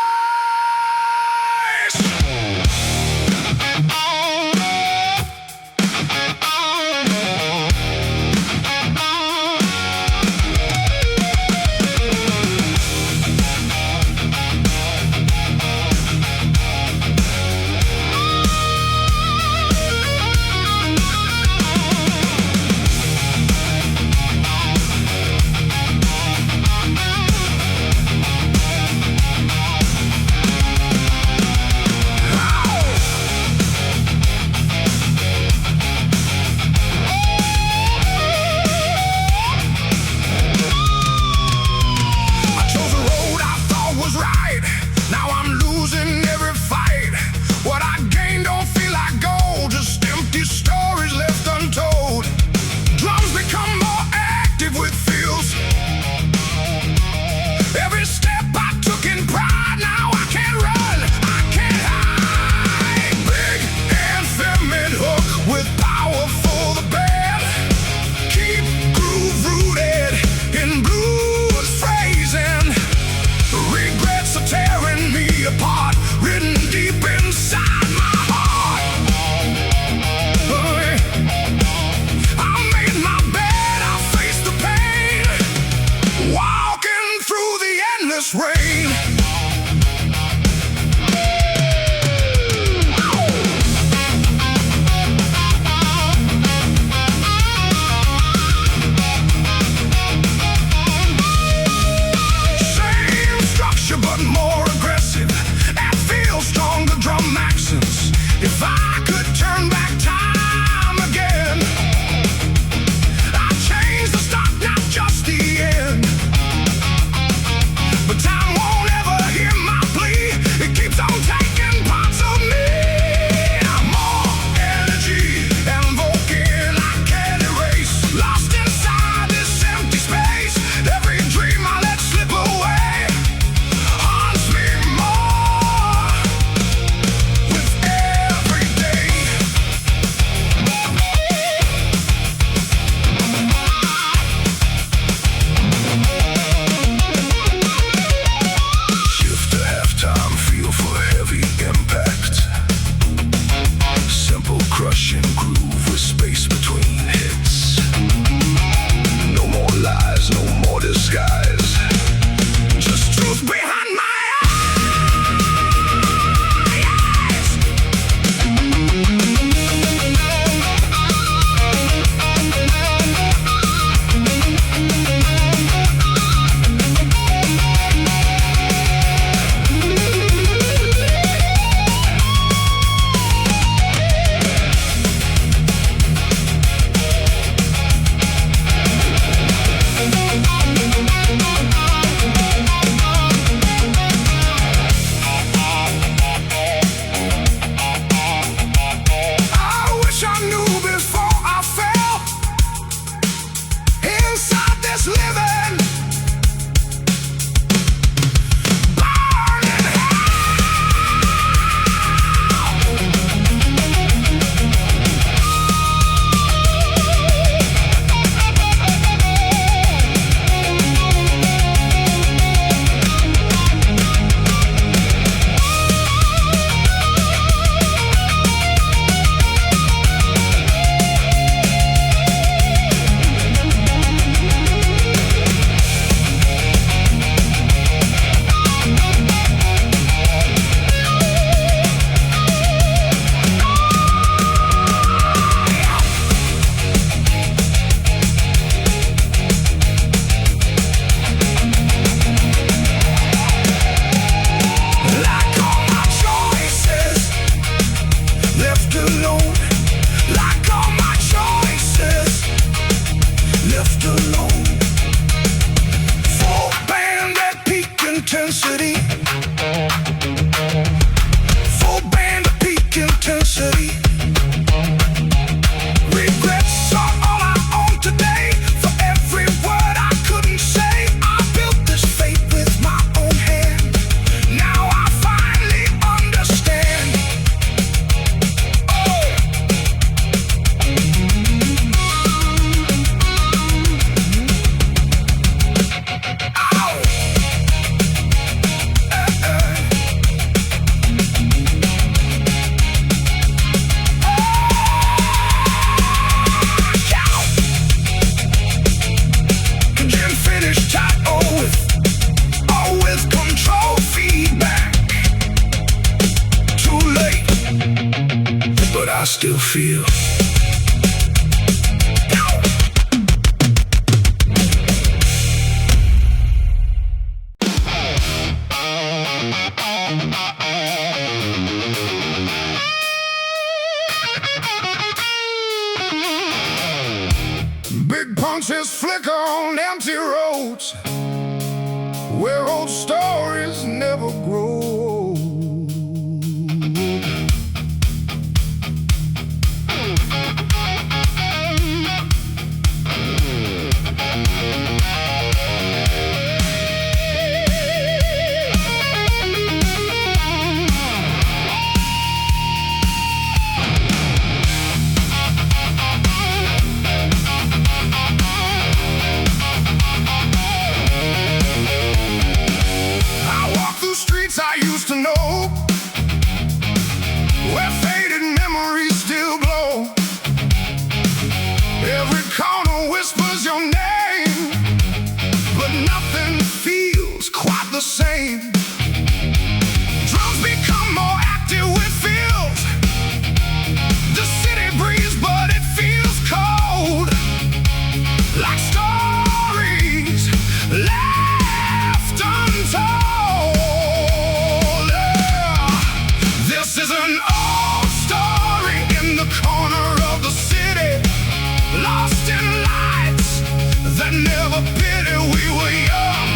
Rain. Same structure but more aggressive. And feels stronger drum accents. If I could turn back time again, I'd change the start, not just the end. But time won't left alone. Full band at peak intensity. Full band at peak intensity. Regrets are all I own today. For every word I couldn't say, I built this fate with my own hand. Now I finally understand. Oh. Ow. With control feedback. Too late, but I still feel. Big punches flicker on empty roads where old stories never grow. I used to know, where faded memories still glow. Every corner whispers your name, but nothing feels quite the same. Drums become more active with feels. The city breathes, but it feels cold. Like stories left untold. This is an old story in the corner of the city, lost in lights that never pity. We were young,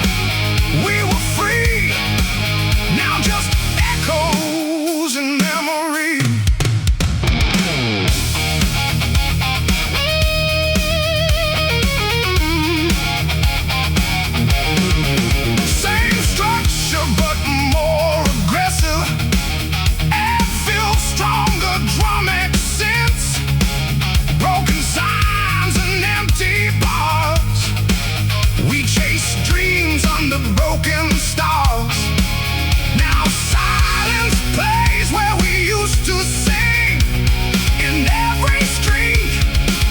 we were free, now just echoes in memory. Same structure but more aggressive. Stronger drum accents, broken signs and empty bars. We chase dreams under broken stars. Now silence plays where we used to sing. In every street,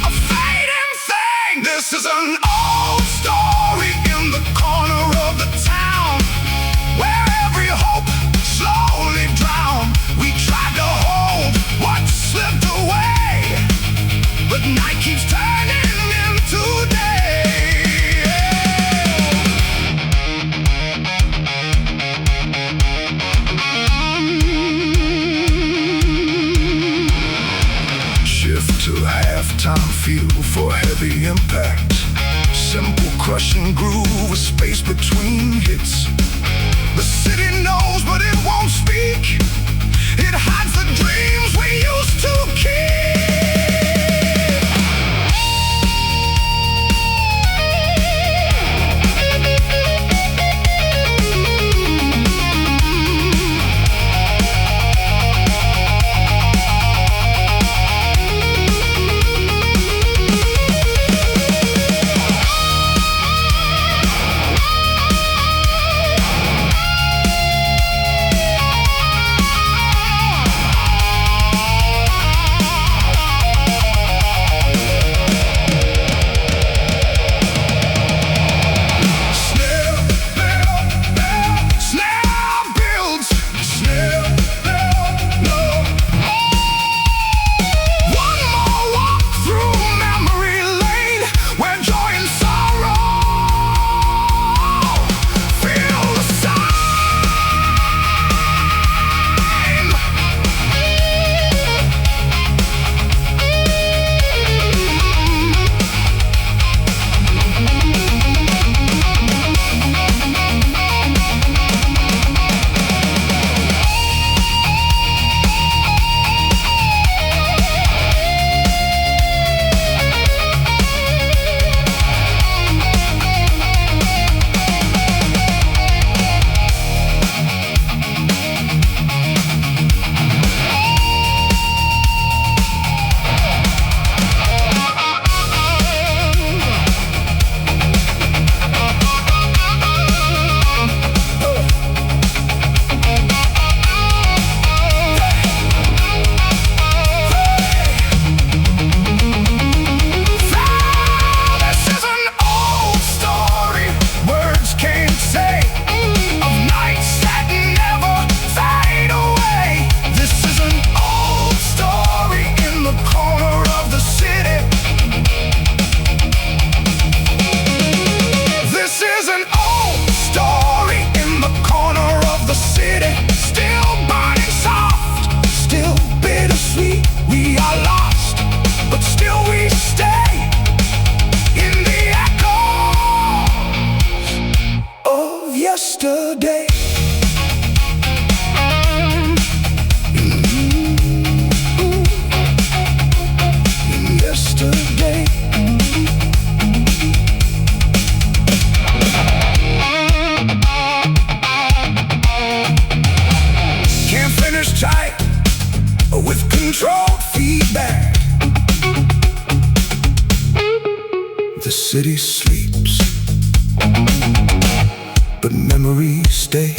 a fading thing. This is an old story in the corner of the town, where every hope slowly drowned. We tried to hold what slipped away, but night keeps turning into day. Shift to halftime feel for heavy impact. Simple crushing groove with space between hits. The city knows but it won't speak. It hides the dreams we used to keep. city sleeps, but memories stay.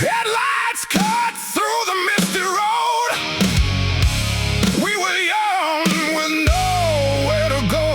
Headlights cut through the misty road. We were young with nowhere to go.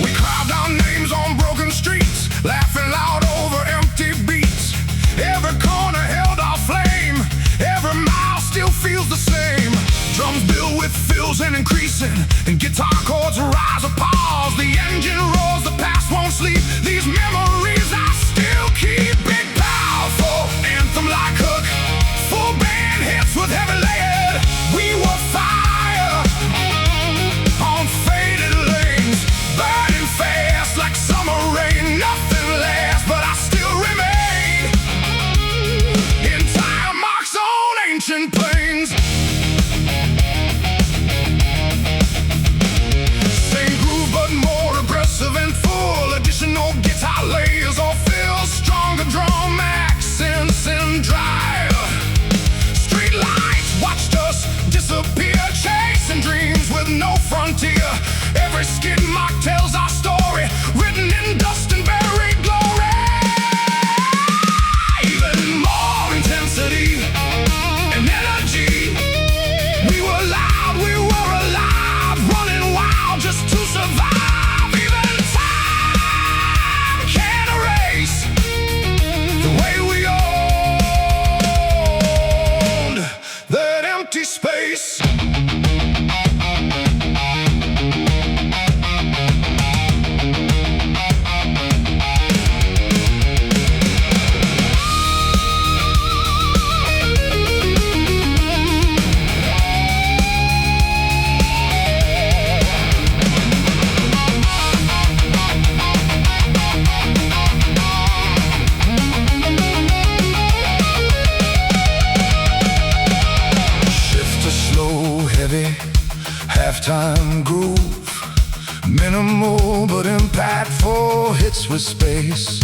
We carved our names on broken streets, laughing loud over empty beats. Every corner held our flame, every mile still feels the same. Drums build with fills and increasing, and guitar chords rise or pause. The engine roars, the past won't sleep. These memories I still keep. Big, powerful anthem like hook, full band hits with heavy lead. We were fire on faded lanes, burning fast like summer rain. Nothing lasts, but I still remain in tire marks on ancient plains. Same groove, but more aggressive and full. Additional guitar layers or fills, stronger drum accents and drive. Street lights watched us disappear, chasing dreams with no frontier. Every skid mark tells our story, written in dust and buried glory. Even more intensity and energy. We were loud, we were alive, running wild just to survive. Even time can't erase the way we owned that empty space. Shift to slow, heavy, halftime groove. Minimal but impactful hits with space.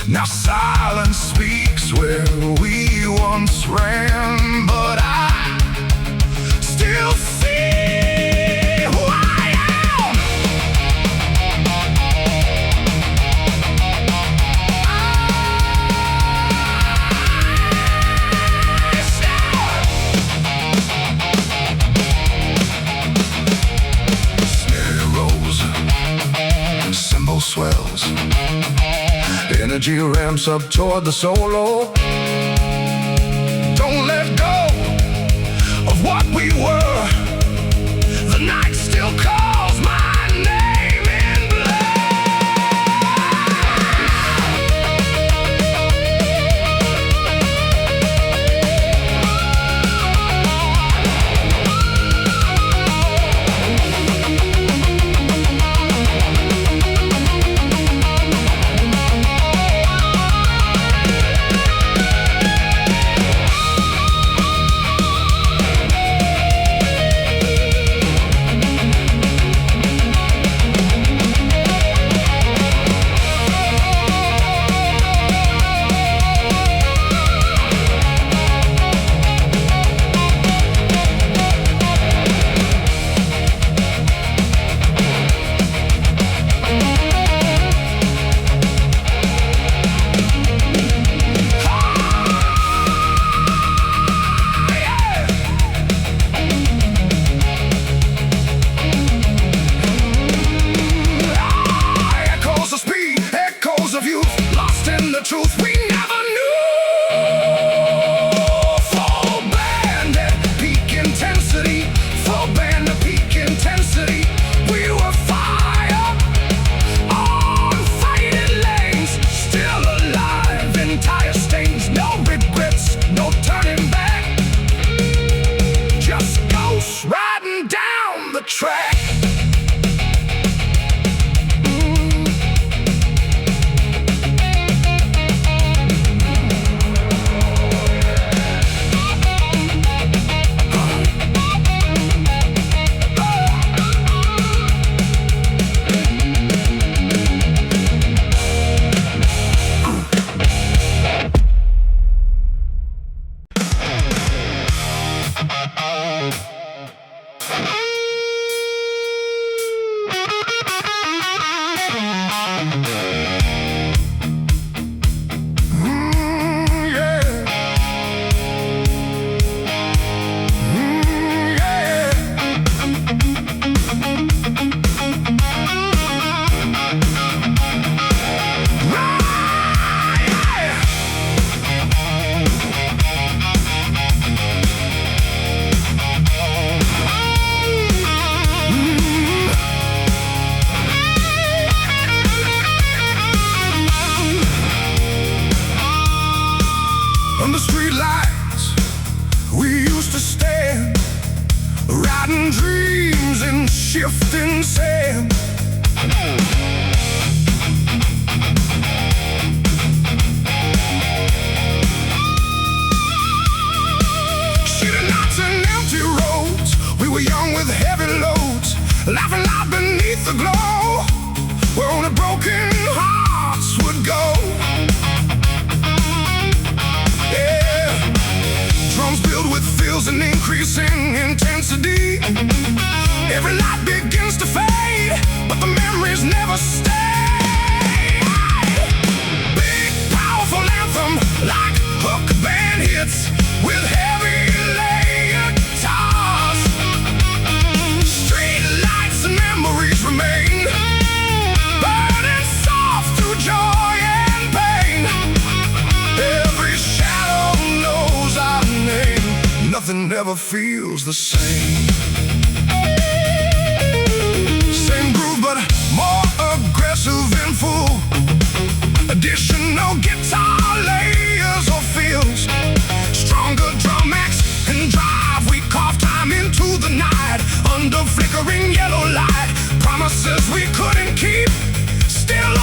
Now silence speaks where we once ran, but I still see who I am. Snare rolls, cymbal swells, energy ramps up toward the solo. Don't let go of what we were. The night still calls my name in blood. On the street lights, we used to stand, riding dreams in shifting sand. Shooting knots and empty roads, we were young with heavy loads, laughing loud beneath the glow, where only broken hearts would go. An increasing intensity. Every light begins to fade, but the memories never stay. Big, powerful anthem, like hook band hits with heavy layered guitars. Street lights and memories remain, burning soft through joy and pain. Every shadow knows our name. Nothing never feels the same. Same groove, but more aggressive and full. Additional guitar layers or feels. Stronger drum max and drive. We carve time into the night under flickering yellow light. Promises we couldn't keep, still